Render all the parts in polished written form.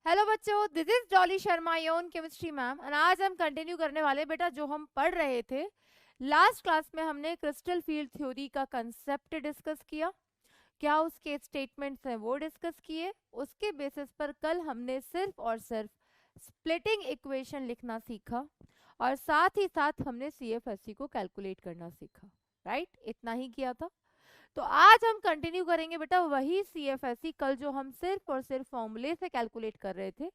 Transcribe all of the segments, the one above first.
Hello बच्चों, this is Dolly Sharma योन chemistry ma'am. और आज हम कंटिन्यू करने वाले बेटा जो हम पढ़ रहे थे लास्ट क्लास में। हमने क्रिस्टल फील्ड थ्योरी का कंसेप्ट डिस्कस किया, क्या उसके स्टेटमेंट्स हैं वो डिस्कस किए। उसके बेसिस पर कल हमने सिर्फ और सिर्फ स्प्लिटिंग इक्वेशन लिखना सीखा और साथ ही साथ हमने सीएफएससी को कैलकुलेट करना सीखा। राइट, इतना ही किया था। तो आज हम कंटिन्यू करेंगे बेटा वही सीएफएससी कल जो हम सिर्फ और सिर्फ फॉर्मूले से कैलकुलेट कर रहे थे।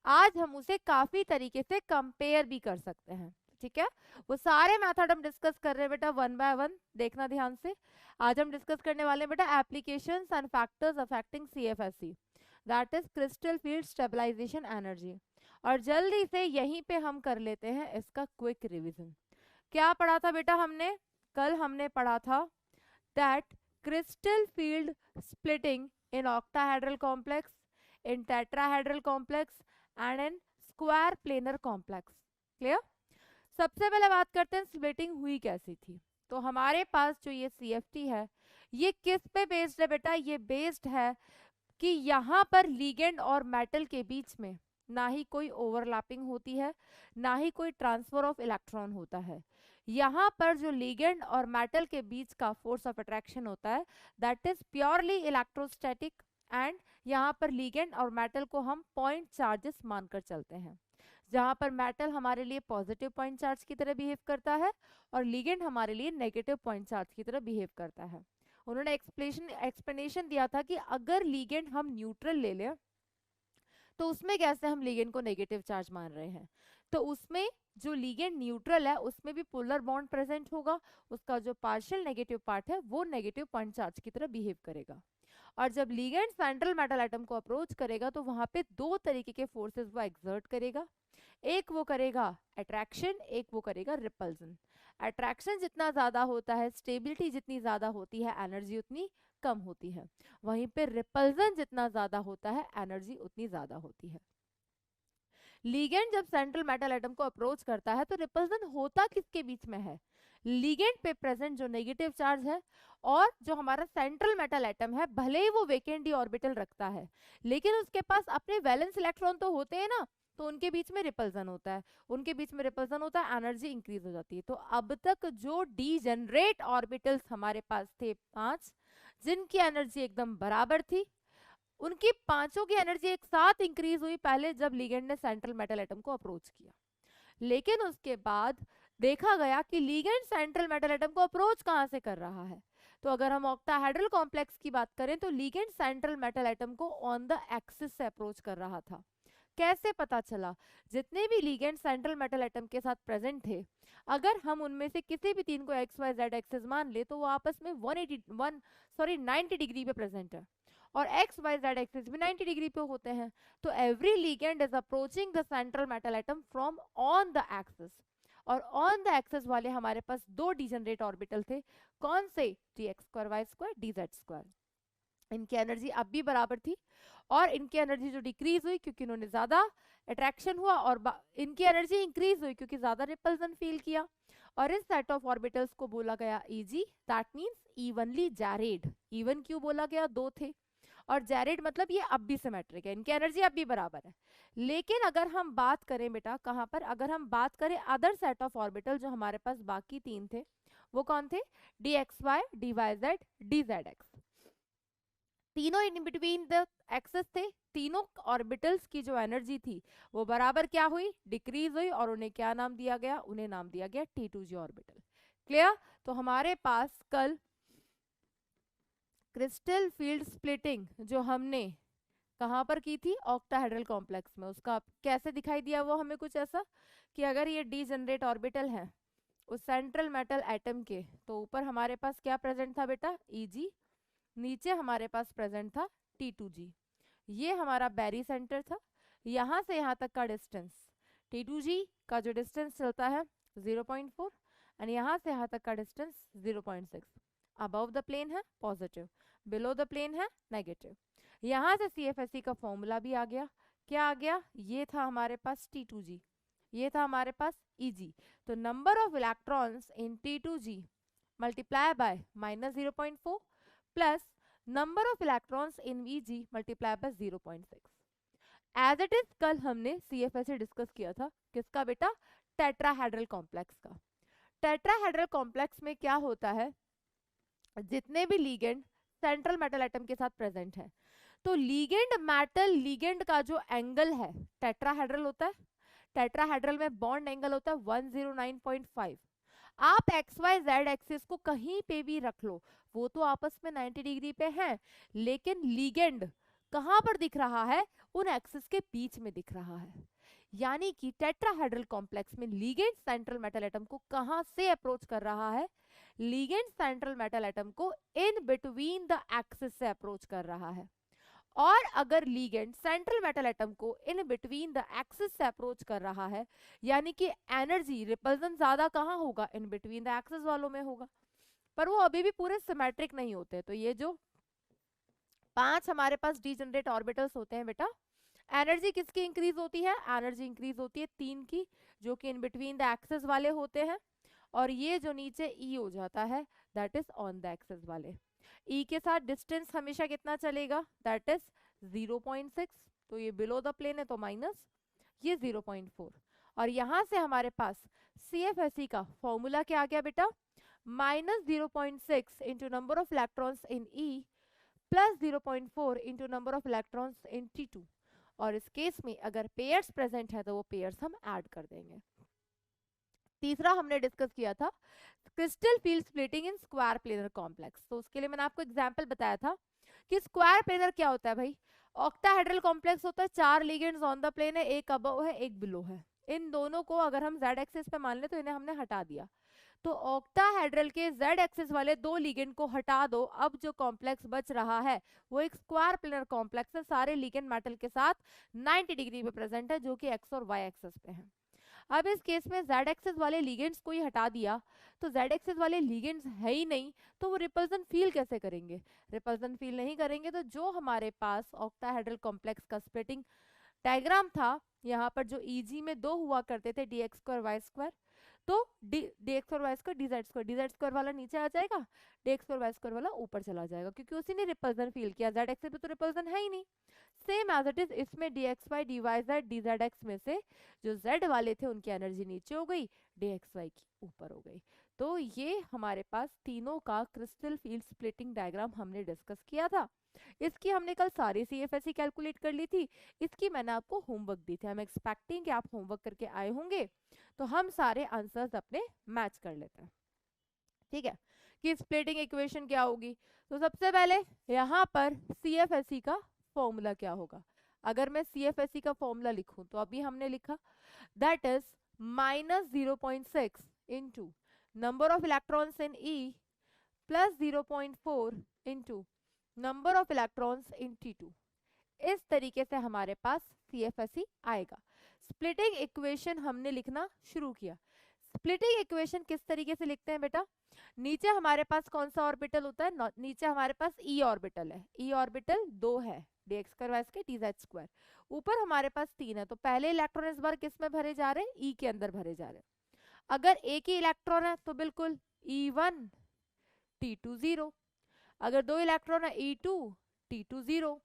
आज हम उसे काफी तरीके से कंपेयर भी कर सकते हैं। ठीक है, वो सारे मेथड हम डिस्कस कर रहे हैं बेटा वन बाय वन, देखना ध्यान से। आज हम डिस्कस करने वाले हैं बेटा applications and factors affecting CFSC, that is crystal field stabilisation energy. और जल्दी से यहीं पे हम कर लेते हैं इसका क्विक रिवीजन। क्या पढ़ा था बेटा हमने कल? हमने पढ़ा था that crystal field splitting in octahedral complex, in tetrahedral complex and in square planar complex. Clear? सबसे पहले बात करते हैं स्प्लिटिंग हुई कैसी थी। तो हमारे पास जो ये CFT है ये किस पे बेस्ड है बेटा? ये बेस्ड है कि यहाँ पर लिगेंड और मेटल के बीच में ना ही कोई ओवरलैपिंग होती है, ना ही कोई ट्रांसफर ऑफ इलेक्ट्रॉन होता है। यहाँ पर जो लिगेंड और मेटल के बीच का फोर्स ऑफ अट्रैक्शन होता है that is purely electrostatic. And यहाँ पर लिगेंड और मेटल को हम पॉइंट चार्जेस मानकर चलते हैं, जहाँ पर मेटल हमारे लिए पॉजिटिव पॉइंट चार्ज की तरह बिहेव करता है और लिगेंड हमारे लिए नेगेटिव पॉइंट चार्ज की तरह बिहेव करता है। उन्होंने एक्सप्लेनेशन दिया था कि अगर लिगेंड हम न्यूट्रल ले लें तो उसमें कैसे हम लिगेंड को नेगेटिव चार्ज मान रहे हैं। तो उसमें जो लिगेंड न्यूट्रल है उसमें भी पोलर बॉन्ड प्रेजेंट होगा, उसका जो पार्शियल नेगेटिव पार्ट है वो नेगेटिव पॉइंट चार्ज की तरह बिहेव करेगा। और जब लिगेंड सेंट्रल मेटल एटम को अप्रोच करेगा तो वहां पे दो तरीके के फोर्सेस वो एक्सर्ट करेगा। एक वो करेगा अट्रैक्शन, एक वो करेगा रिपल्जन। अट्रैक्शन जितना ज्यादा होता है, स्टेबिलिटी जितनी ज्यादा होती है, एनर्जी उतनी कम होती है। वहीं पे रिपल्जन जितना ज्यादा होता है, एनर्जी उतनी ज्यादा होती है। लिगेंड जब सेंट्रल मेटल एटम को अप्रोच करता है तो रिपल्जन होता किसके बीच में है? लिगेंड पे प्रेजेंट जो नेगेटिव चार्ज है और जो हमारा सेंट्रल मेटल एटम है, भले ही वो वेकेंट डी ऑर्बिटल रखता है लेकिन उसके पास अपने वैलेंस इलेक्ट्रॉन तो होते हैं ना, तो उनके बीच में रिपल्जन होता है। उनके बीच में रिपल्जन होता है, एनर्जी इंक्रीज हो जाती है। तो अब तक जो डीजेनरेट ऑर्बिटल्स हमारे पास थे 5, जिनकी एनर्जी एकदम बराबर थी, उनकी पांचों की एनर्जी एक साथ इंक्रीज हुई पहले जब लिगेंड ने सेंट्रल मेटल एटम को अप्रोच किया। लेकिन उसके बाद देखा गया कि लिगेंड सेंट्रल मेटल एटम को अप्रोच कहां से कर रहा है। तो अगर हम ऑक्टाहेड्रल कॉम्प्लेक्स की बात करें तो लिगेंड सेंट्रल मेटल एटम को ऑन द एक्सिस से अप्रोच कर रहा था। कैसे पता चला? जितने भी लिगेंड सेंट्रल मेटल एटम के साथ प्रेजेंट थे, अगर हम उनमें से किसी भी तीन को एक्स वाई जेड एक्सिस मान ले तो वो आपस में 90 डिग्री पे प्रेजेंट है और एक्स वाई जेड एक्सिस भी 90 डिग्री पे होते हैं। तो every ligand is approaching the central metal atom from on the axis. और ऑन द एक्सिस वाले हमारे पास दो डिजनरेट ऑर्बिटल थे। कौन से? D x square y square d z square. इनकी एनर्जी अब भी बराबर थी और इनकी एनर्जी जो डिक्रीज हुई क्योंकि इन्होंने ज्यादा अट्रैक्शन हुआ और इनकी एनर्जी इंक्रीज हुई क्योंकि ज्यादा रिपल्सन फील किया। और इस सेट ऑफ ऑर्बिटल्स को बोला गया easy, that means evenly Jared. Even क्यों बोला गया? दो थे और जैरेड मतलब ये अब भी सिमेट्रिक है, इनकी एनर्जी अब भी बराबर है। लेकिन अगर हम बात करें बेटा कहां पर, अगर हम बात करें अदर सेट ऑफ ऑर्बिटल जो हमारे पास बाकी तीन थे, वो कौन थे? D x y, d y z, d z x. तीनों इन बिटवीन द एक्सेस थे। तीनों ऑर्बिटल्स की जो एनर्जी थी वो बराबर क्या हुई? डिक्रीज हुई। और उन्हें क्या नाम दिया गया? उन्हें नाम दिया गया T2G ऑर्बिटल। क्लियर? तो हमारे पास कल क्रिस्टल फील्ड स्प्लिटिंग जो हमने कहां पर की थी? ऑक्टाहेड्रल कॉम्प्लेक्स में। उसका कैसे दिखाई दिया? वो हमें कुछ ऐसा कि अगर ये डीजेनरेट ऑर्बिटल है उस सेंट्रल मेटल एटम के, तो ऊपर हमारे पास क्या प्रेजेंट था बेटा? Eg। नीचे हमारे पास प्रेजेंट था T2G। ये हमारा बैरी सेंटर था। यहां से यहां तक का डिस्टेंस T2G का जो डिस्टेंस चलता है 0.4 एंड यहां से यहां तक का डिस्टेंस 0.6। अबव द प्लेन है पॉजिटिव, बिलो द प्लेन है नेगेटिव। यहां से CFSE का फॉर्मूला भी आ गया। क्या आ गया? ये था हमारे पास T2G, ये था हमारे पास Eg। तो number of electrons in T2G multiply by -0.4 plus number of electrons in Vg multiplied by 0.6। As it is कल हमने CFSE डिस्कस किया था, किसका बेटा, टेट्राहेड्रल कॉम्प्लेक्स का। टेट्राहेड्रल कॉम्प्लेक्स में क्या होता है, जितने भी लीगेंड सेंट्रल मेटल एटम के साथ प्रेजेंट है, तो लीगेंड मेटल लीगेंड का जो एंगल है टेट्राहेड्रल होता है, टेट्राहेड्रल में बॉन्ड एंगल होता है 109.5। आप XYZ एक्सिस को कहीं पे भी रख लो, वो तो आपस में 90 डिग्री पे हैं, लेकिन लीगेंड कहां पर दिख रहा है, उन एक्सिस के बीच में दिख रहा है। यानी कि टेट्राहेड्रल कॉम्प्लेक्स में लीगेंड सेंट्रल मेटल एटम को कहां से अप्रोच कर रहा है, लीगेंड सेंट्रल मेटल एटम को इन बिटवीन द एक्सिस से अप्रोच कर रहा है। और अगर लीगेंड सेंट्रल मेटल एटम को इन बिटवीन द एक्सिस से अप्रोच कर रहा है, यानी कि एनर्जी रिपल्सन ज्यादा कहाँ होगा, इन बिटवीन द एक्सिस वालों में होगा, पर वो अभी भी पूरे सिमेट्रिक नहीं होते। तो ये जो 5 हमारे पास डीजनरेट ऑर्बिटल्स होते हैं बेटा, एनर्जी किसकी इंक्रीज होती है, एनर्जी इंक्रीज होती है 3 की, जो कि इन बिटवीन द एक्सिस वाले होते हैं। और ये जो नीचे ई हो जाता है that is on the axis वाले। ई के साथ डिस्टेंस हमेशा कितना चलेगा, दैट इज 0.6, तो ये बिलो द प्लेन है तो माइनस, ये 0.4। और यहां से हमारे पास CFSE का फॉर्मूला क्या आ गया बेटा, -0.6 into number of electrons in E plus 0.4 into number of electrons in T2। और इस केस में अगर पेयर्स प्रेजेंट है तो वो पेयर्स हम ऐड कर देंगे। तीसरा हमने डिस्कस किया था crystal field splitting in square planar complex. तो उसके लिए मैंने आपको एग्जांपल बताया था कि स्क्वायर प्लेनर क्या होता है भाई, ऑक्टाहेड्रल कॉम्प्लेक्स होता है, 4 लिगेंड्स ऑन द प्लेन है, एक अबव है एक बिलो है। इन दोनों को अगर हम Z एक्सिस पे मान ले तो इन्हें हमने हटा दिया, तो ऑक्टाहेड्रल के Z एक्सिस वाले 2 लिगेंड को हटा दो, अब जो कॉम्प्लेक्स बच रहा है वो एक स्क्वायर प्लेनर कॉम्प्लेक्स है, सारे लिगेंड मेटल के साथ 90 डिग्री पे प्रेजेंट है, जो कि X और Y एक्सिस पे है। अब इस केस में Z एक्सिस वाले लिगेंड्स को ही हटा दिया, तो Z एक्सिस वाले लिगेंड्स है ही नहीं, तो वो रिपल्सन फील कैसे करेंगे, रिपल्सन फील नहीं करेंगे। तो जो हमारे पास ऑक्टाहेड्रल कॉम्प्लेक्स का स्प्लिटिंग डायग्राम था, यहाँ पर जो EG में 2 हुआ करते थे dx² y², तो dx और y² dz² वाला नीचे आ जाएगा, dx² y² वाला ऊपर चला जाएगा, क्योंकि उसी ने रिपल्सन फील किया, Z एक्सिस पे तो रिपल्सन है ही नहीं। सेम एज इट इज इसमें dxy dyz dzx में से जो z वाले थे उनकी एनर्जी नीचे हो गई, dxy की ऊपर हो गई। तो ये हमारे पास तीनों का क्रिस्टल फील्ड स्प्लिटिंग डायग्राम हमने डिस्कस किया था। इसकी हमने कल सारी CFSE कैलकुलेट कर ली थी, इसकी मैंने आपको होमवर्क दी थी। हम एक्सपेक्टिंग कि आप होमवर्क करके आए होंगे, तो हम सारे आंसर्स अपने मैच कर लेते हैं। ठीक है, कि स्प्लिटिंग इक्वेशन क्या होगी। तो सबसे पहले यहाँ पर CFSE का फॉर्मूला क्या होगा। अगर मैं CFSE का फॉर्मूला लिखूं तो अभी हमने लिखा that is -0.6 into number of electrons in E plus 0.4 into number of electrons in T2। इस तरीके से हमारे पास CFSE आएगा। स्प्लिटिंग इक्वेशन हमने लिखना शुरू किया। स्प्लिटिंग इक्वेशन किस तरीके से लिखते हैं बेटा, नीचे हमारे पास कौन सा ऑर्बिटल होता है, नीचे हमारे पास E ऑर्बिटल है, E ऑर्बिटल 2 है, dx² y² dz²। ऊपर हमारे पास 3 है, तो पहले इलेक्ट्रॉन इस बार किस में भरे जा रहे हैं, E के अंदर भरे जा रहे हैं। अगर एक ही इलेक्ट्रॉन है तो बिल्कुल E1 T2 0, अगर 2 इलेक्ट्रॉन है E2 T2 0,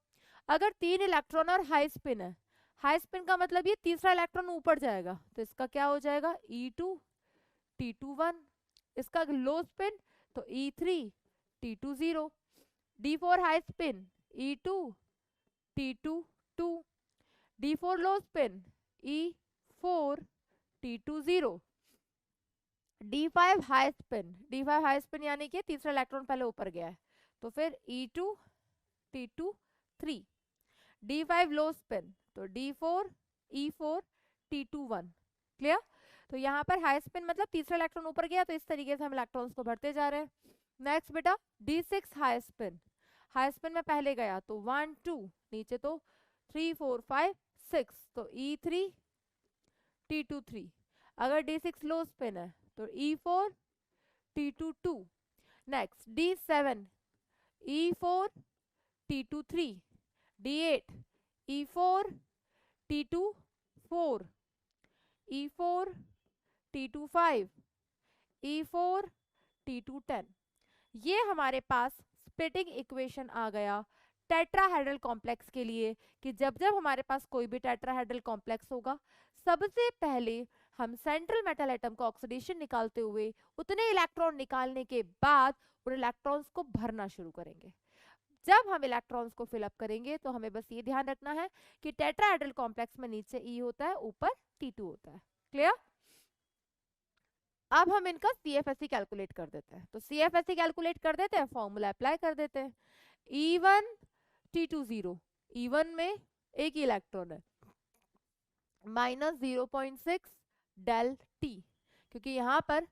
अगर 3 इलेक्ट्रॉन और हाई स्पिन है, हाई स्पिन का मतलब ये तीसरा इलेक्ट्रॉन ऊपर जाएगा, तो इसका क्या हो जाएगा E2 T2 1, इसका लो स्पिन तो E3 T2 0, D4 high spin E2 T2 2, D4 लो spin E4 T2 0, D5 high spin यानी कि तीसरा इलेक्ट्रॉन पहले ऊपर गया है, तो फिर E2 T2 3, D5 लो स्पिन तो D4 E4 T2 1। क्लियर। तो यहाँ पर हाई स्पिन मतलब तीसरा इलेक्ट्रॉन ऊपर गया, तो इस तरीके से हम इलेक्ट्रॉन्स को भरते जा रहे हैं। नेक्स्ट बेटा D6 हाई स्पिन में पहले गया तो 1 2, नीचे तो 3 4 5 6, तो E3 T2 3। अगर D6 लो स्पिन है तो E4 T2 2। Next D7 E4 T2 3, D8 E4 T2 4, E4 T2 5, E4 T2 10। ये हमारे पास स्प्लिटिंग इक्वेशन आ गया टेट्राहेड्रल कॉम्प्लेक्स के लिए कि जब जब हमारे पास कोई भी टेट्राहेड्रल कॉम्प्लेक्स होगा, सबसे पहले हम सेंट्रल मेटल एटम का ऑक्सीडेशन निकालते हुए उतने इलेक्ट्रॉन निकालने के बाद उन इलेक्ट्रॉन्स को भरना शुरू करेंगे। जब हम इलेक्ट्रॉन्स को फिलअप करेंगे तो हमें बस ये ध्यान रखना है कि टेट्राहेड्रल कॉम्प्लेक्स में नीचे ई होता है, ऊपर T2 होता है। क्लियर? अब हम इनका CFSE कैलकुलेट कर देते हैं। तो CFSE कैलकुलेट कर देते हैं, फॉर्मूला अप्लाई कर देते हैं। E1 T2 0, E1 में एक ही इलेक्ट्रॉन है, -0.6 डेल टी, क्योंकि यहाँ पर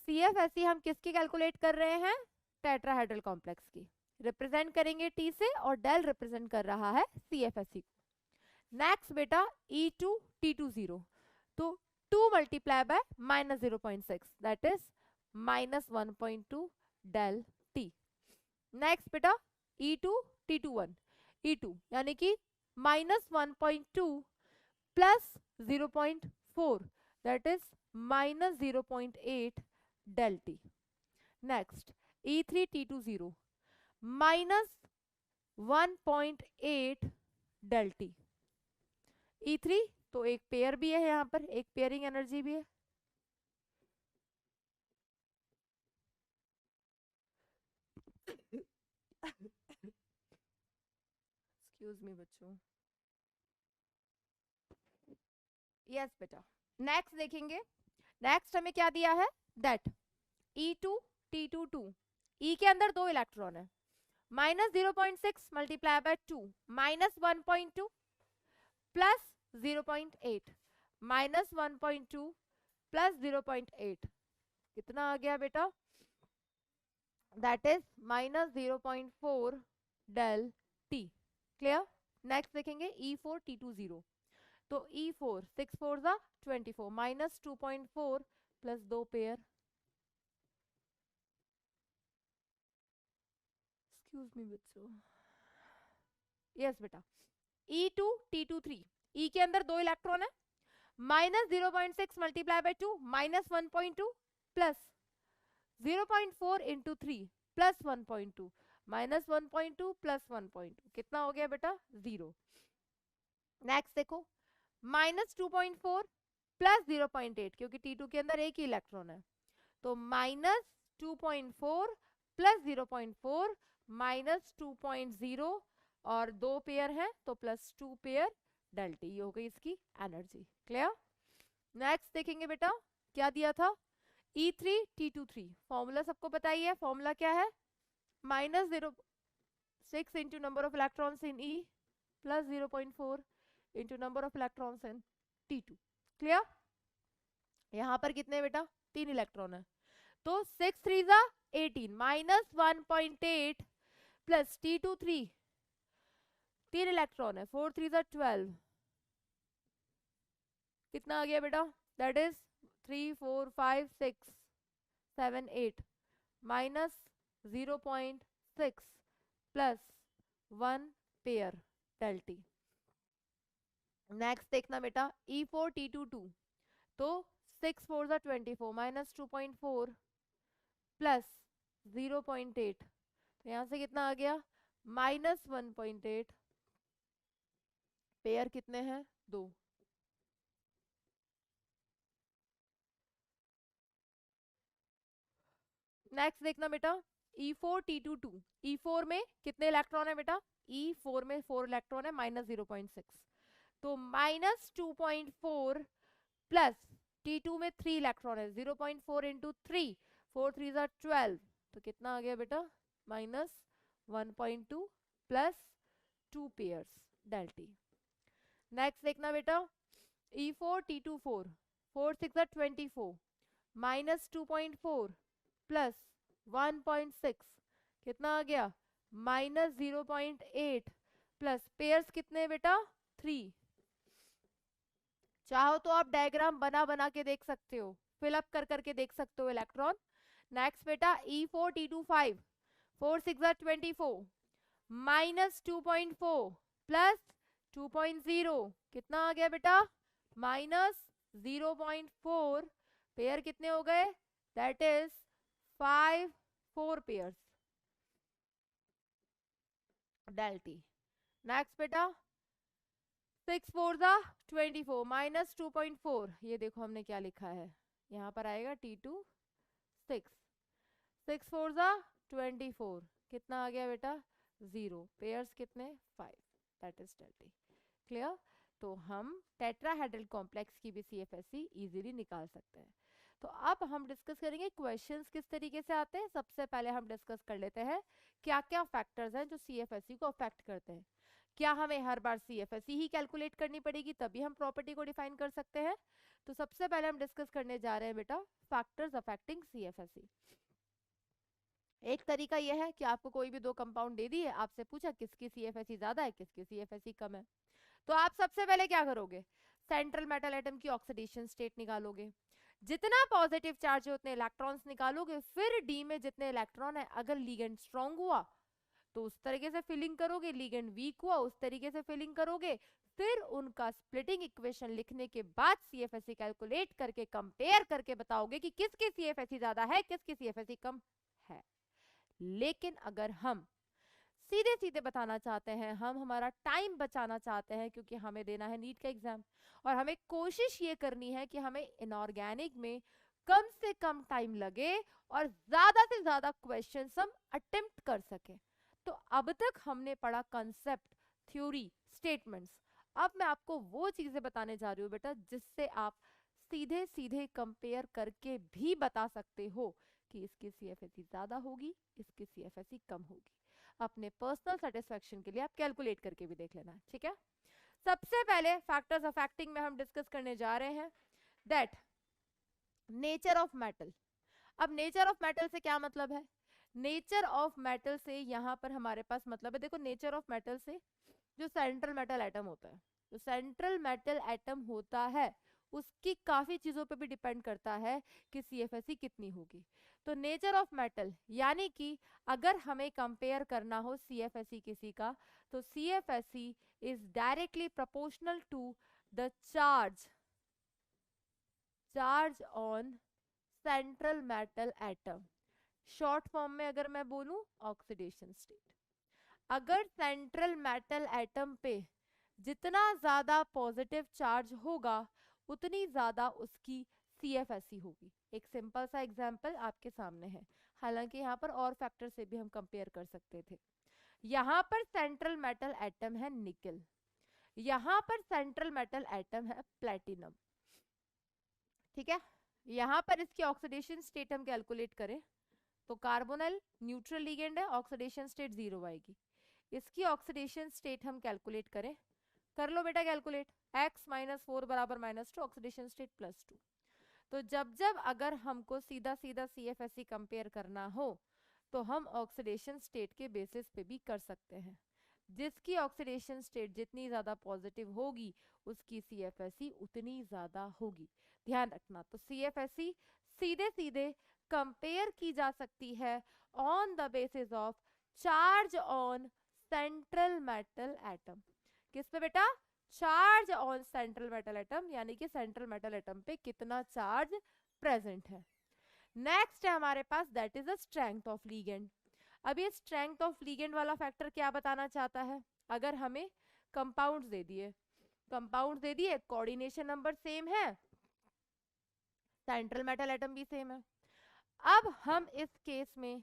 CFSE हम किसकी कैलकुलेट कर रहे हैं? टेट्राहेड्रल कॉम्प्लेक्स की। रिप्रेजेंट करेंगे T से और डेल रिप्रेजेंट कर रहा है CFSE को। नेक्स्ट बेटा E2 T2 0, तो 2 multiply by -0.6 that is -1.2 del T. Next बेटा E2 T2 1, E2 यानी कि -1.2 plus 0.4 that is -0.8 del T. Next E3 T2 0, -1.8 del T. E3 तो एक पेयर भी है, यहाँ पर एक पेयरिंग एनर्जी भी है। एक्सक्यूज मी बच्चों। यस बेटा, नेक्स्ट देखेंगे। नेक्स्ट हमें क्या दिया है? दैट E2 T2 2, E के अंदर 2 इलेक्ट्रॉन है, -0.6 मल्टीप्लाई बाय 2 -1.2 प्लस 0.8 -1.2 प्लस 0.8 कितना आ गया बेटा? That is -0.4 del T. Clear? Next देखेंगे E4 T2 0, तो E4 6 4 जा 24 -2.4 प्लस 2 पेयर, एक्सक्यूज मी बच्चों। यस बेटा, E2 T2 3, E के अंदर 2 इलेक्ट्रॉन है, -0.6 multiply by 2 -1.2 plus 0.4 into 3 plus 1.2 -1.2 plus 1.2 कितना हो गया बेटा? 0। नेक्स्ट देखो, -2.4 प्लस 0.8, क्योंकि T2 के अंदर एक ही इलेक्ट्रॉन है, तो -2.4 प्लस 0.4 -2.0 और 2 पेयर है तो +2 पेयर डेल टी। ये हो गई इसकी एनर्जी। क्लियर? नेक्स्ट देखेंगे बेटा, क्या दिया था? E3 T2 3, फॉर्मूला सबको पता ही है। फॉर्मूला क्या है? -0.6 into number of electrons in E plus 0.4 into number of electrons in T2। Clear? यहाँ पर कितने बेटा? 3 इलेक्ट्रॉन है, तो 6 3 जा 18 -1.8 प्लस T2 3 3 इलेक्ट्रॉन है, 4 3 जा 12 कितना आ गया बेटा? That is 3 4 5 6 7 8 -0.6 plus 1 pair del T. Next देखना बेटा, E4 T2 2, तो 6 4 जा 24 -2.4 प्लस 0.8, तो यहाँ से कितना आ गया? -1.8, पेयर कितने हैं? 2। नेक्स्ट देखना बेटा, E4 T2 2, E4 में कितने इलेक्ट्रॉन है बेटा? E4 में 4 इलेक्ट्रॉन है, -0.6, तो -2.4 प्लस T2 में 3 इलेक्ट्रॉन है, 0.4 इंटू 3 4 3 जा 12, तो कितना आ गया बेटा? -1.2 plus 2 pairs del T. Next देखना बेटा, E4 T2 4, 4 6 जा 24 -2.4 प्लस 1.6 कितना आ गया? -0.8 प्लस पेयर्स कितने बेटा? 3। चाहो तो आप डायग्राम बना बना के देख सकते हो, फिलअप कर करके देख सकते हो इलेक्ट्रॉन। नेक्स्ट बेटा E4 T2 5, 4 6 जा 24 -2.4 प्लस 2.0 कितना आ गया बेटा? -0.4, पेयर कितने हो गए? That is 5 4 pairs. डेल्टी। नेक्स्ट बेटा 6 4 जा 24 माइनस 2.4, ये देखो हमने क्या लिखा है, यहाँ पर आएगा T2 6, 6 4 जा 24, कितना आ गया बेटा 0, पेयर्स कितने 5, दैट इज डेल्टी। क्लियर? तो हम टेट्राहेड्रल कॉम्प्लेक्स की भी CFSE इजीली निकाल सकते हैं। तो अब हम डिस्कस करेंगे क्वेश्चंस किस तरीके से आते हैं। सबसे पहले हम डिस्कस कर लेते हैं क्या क्या फैक्टर्स हैं जो CFSE को अफेक्ट करते हैं। क्या हमें हर बार CFSE ही कैलकुलेट करनी पड़ेगी तभी हम प्रॉपर्टी को डिफाइन कर सकते हैं? तो सबसे पहले हम डिस्कस करने जा रहे हैं बेटा फैक्टर्स अफेक्टिंग CFSE। एक तरीका यह है कि आपको कोई भी दो कंपाउंड दे दिए, आपसे पूछा किसकी CFSE ज्यादा है किसकी CFSE कम है, तो आप सबसे पहले क्या करोगे, सेंट्रल मेटल एटम की ऑक्सीडेशन स्टेट निकालोगे, जितना पॉजिटिव चार्ज है उतने इलेक्ट्रॉन्स निकालोगे, फिर डी में जितने इलेक्ट्रॉन है अगर लिगेंड स्ट्रांग हुआ तो उस तरीके से फिलिंग करोगे, लिगेंड वीक हुआ उस तरीके से फिलिंग करोगे, फिर उनका स्प्लिटिंग इक्वेशन लिखने के बाद CFSE कैलकुलेट करके कंपेयर करके बताओगे कि किसकी CFSE ज्यादा है किसकी CFSE कम है। लेकिन अगर हम सीधे सीधे बताना चाहते हैं, हम हमारा टाइम बचाना चाहते हैं क्योंकि हमें देना है नीट का एग्जाम और हमें कोशिश ये करनी है कि हमें इनऑर्गेनिक में कम से कम टाइम लगे और ज्यादा से ज्यादा क्वेश्चंस हम अटेम्प्ट कर सके। तो अब तक हमने पढ़ा कंसेप्ट, थ्योरी, स्टेटमेंट्स। अब मैं आपको वो चीजें बताने जा रही हूँ बेटा जिससे आप सीधे सीधे कंपेयर करके भी बता सकते हो कि इसकी CFSE ज्यादा होगी इसकी CFSE कम होगी। अपने पर्सनल सेटिस्फेक्शन के लिए आप कैलकुलेट करके भी देख लेना, ठीक है। सबसे पहले फैक्टर्स अफेक्टिंग में हम डिस्कस करने जा रहे हैं दैट नेचर ऑफ मेटल। अब नेचर ऑफ मेटल से क्या मतलब है, नेचर ऑफ मेटल से यहाँ पर हमारे पास मतलब है, देखो नेचर ऑफ मेटल से जो सेंट्रल मेटल एटम होता है, जो सेंट्रल मेटल एटम होता है उसकी काफी चीजों पे भी डिपेंड करता है कि CFSE कितनी होगी। तो नेचर ऑफ मेटल यानी कि अगर हमें कंपेयर करना हो CFSE किसी का तो CFSE is directly proportional to the charge on central metal atom. Short form में अगर मैं बोलूं ऑक्सीडेशन स्टेट। अगर सेंट्रल मेटल एटम पे जितना ज्यादा पॉजिटिव चार्ज होगा उतनी ज्यादा उसकी CFSE होगी। एक सिंपल सा एग्जांपल आपके सामने है, हालांकि यहाँ पर और फैक्टर से भी हम कंपेयर कर सकते थे। यहाँ पर सेंट्रल मेटल एटम है निकल, यहाँ पर सेंट्रल मेटल एटम है प्लेटिनम, ठीक है। यहाँ पर इसकी ऑक्सीडेशन स्टेट हम कैलकुलेट करें तो कार्बोनिल न्यूट्रल लिगेंड है, ऑक्सीडेशन स्टेट 0 आएगी। इसकी ऑक्सीडेशन स्टेट हम कैलकुलेट करें, कर लो बेटा कैलकुलेट, x - 4 बराबर -2, ऑक्सीडेशन स्टेट +2। तो जब जब अगर हमको सीधा सीधा CFSE कंपेयर करना हो तो हम ऑक्सीडेशन स्टेट के बेसिस पे भी कर सकते हैं। जिसकी ऑक्सीडेशन स्टेट जितनी ज्यादा पॉजिटिव होगी उसकी CFSE उतनी ज्यादा होगी, ध्यान रखना। तो CFSE सीधे सीधे कंपेयर की जा सकती है on the basis of charge on central metal atom. किस पे बेटा, charge on central metal atom, यानी कि सेंट्रल मेटल एटम पे कितना चार्ज प्रेजेंट है। नेक्स्ट है हमारे पास that is the strength of ligand. अब ये स्ट्रेंथ ऑफ लिगेंड वाला फैक्टर क्या बताना चाहता है, अगर हमें कंपाउंड्स दे दिए कोऑर्डिनेशन नंबर सेम है, सेंट्रल मेटल एटम भी सेम है। अब हम इस केस में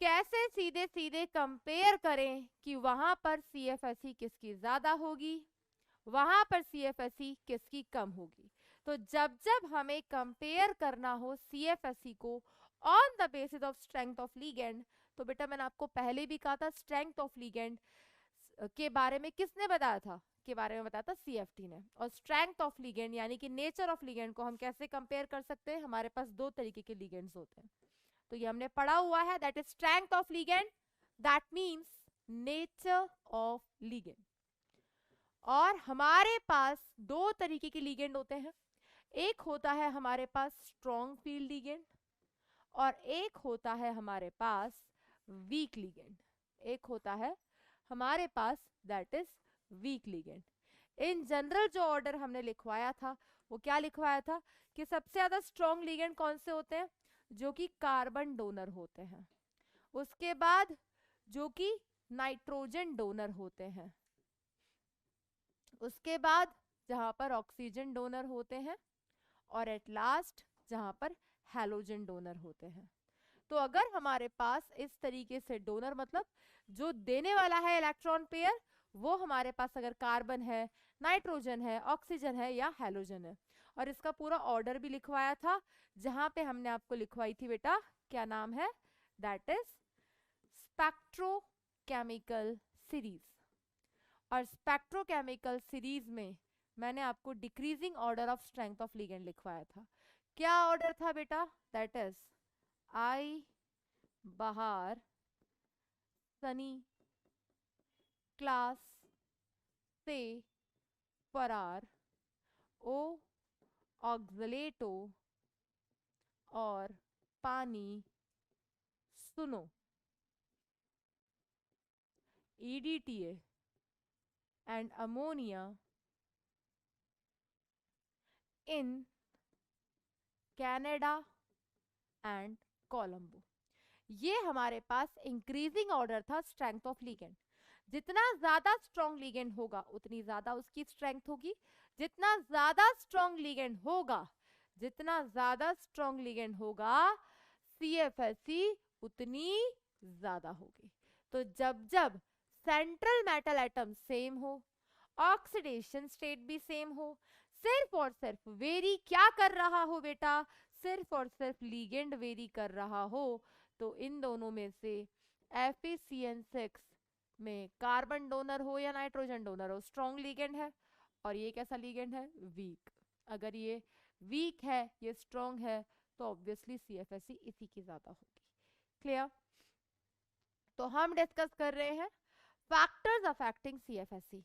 कैसे सीधे सीधे कंपेयर करें कि वहां पर CFSE किसकी ज्यादा होगी वहां पर CFSE किसकी कम होगी। तो जब जब हमें कंपेयर करना हो CFSE को on the basis of strength of ligand, तो बेटा मैंने आपको पहले भी कहा था स्ट्रेंथ ऑफ लिगेंड के बारे में किसने बताया था, के बारे में बताया था CFT ने। और स्ट्रेंथ ऑफ लिगेंड यानी कि नेचर ऑफ लिगेंड को हम कैसे कंपेयर कर सकते हैं, हमारे पास दो तरीके के लिगेंड्स होते हैं, तो ये हमने पढ़ा हुआ है, that is strength of ligand, that means nature of ligand. और हमारे पास दो तरीके के लिगेंड होते हैं, एक होता है हमारे पास स्ट्रॉन्ग फील्ड लिगेंड और एक होता है हमारे पास वीक लिगेंड, एक होता है हमारे पास that is weak ligand. In general जो ऑर्डर हमने लिखवाया था वो क्या लिखवाया था कि सबसे ज्यादा स्ट्रॉन्ग लिगेंड कौन से होते हैं, जो कि कार्बन डोनर होते हैं, उसके बाद जो कि नाइट्रोजन डोनर होते हैं, उसके बाद जहां पर ऑक्सीजन डोनर होते हैं, और एट लास्ट जहां पर हैलोजन डोनर होते हैं। तो अगर हमारे पास इस तरीके से डोनर मतलब जो देने वाला है इलेक्ट्रॉन पेयर, वो हमारे पास अगर कार्बन है, नाइट्रोजन है, ऑक्सीजन है या हैलोजन है, और इसका पूरा ऑर्डर भी लिखवाया था, जहां पे हमने आपको लिखवाई थी बेटा, क्या नाम है, दैट इज स्पेक्ट्रोकेमिकल सीरीज। और स्पेक्ट्रोकेमिकल सीरीज में मैंने आपको decreasing order of strength of ligand लिखवाया था। क्या ऑर्डर था बेटा, दैट इज आई बहार, सनी, क्लास, से, फरार, ओ ऑक्सलेटो, और पानी, सुनो, EDTA and ammonia in Canada and Colombo। ये हमारे पास इंक्रीजिंग ऑर्डर था स्ट्रेंथ ऑफ लिगेंड। जितना ज्यादा स्ट्रॉन्ग लिगेंड होगा उतनी ज्यादा उसकी स्ट्रेंथ होगी, जितना ज्यादा स्ट्रॉन्ग लिगेंड होगा, जितना ज्यादा स्ट्रॉन्ग लिगेंड होगा CFSE उतनी ज्यादा होगी। तो जब जब सेंट्रल मेटल एटम सेम हो, ऑक्सीडेशन स्टेट भी सेम हो, सिर्फ और सिर्फ वेरी क्या कर रहा हो बेटा, सिर्फ और सिर्फ लिगेंड वेरी कर रहा हो, तो इन दोनों में से FeCN6 में कार्बन डोनर हो या नाइट्रोजन डोनर हो, स्ट्रॉन्ग लिगेंड है, और ये कैसा लिगेंड है, वीक। अगर ये वीक है, ये स्ट्रॉन्ग है, तो ऑब्वियसली CFSE इसी की ज्यादा होगी। क्लियर? तो हम डिस्कस कर रहे हैं फैक्टर्स अफेक्टिंग CFSE।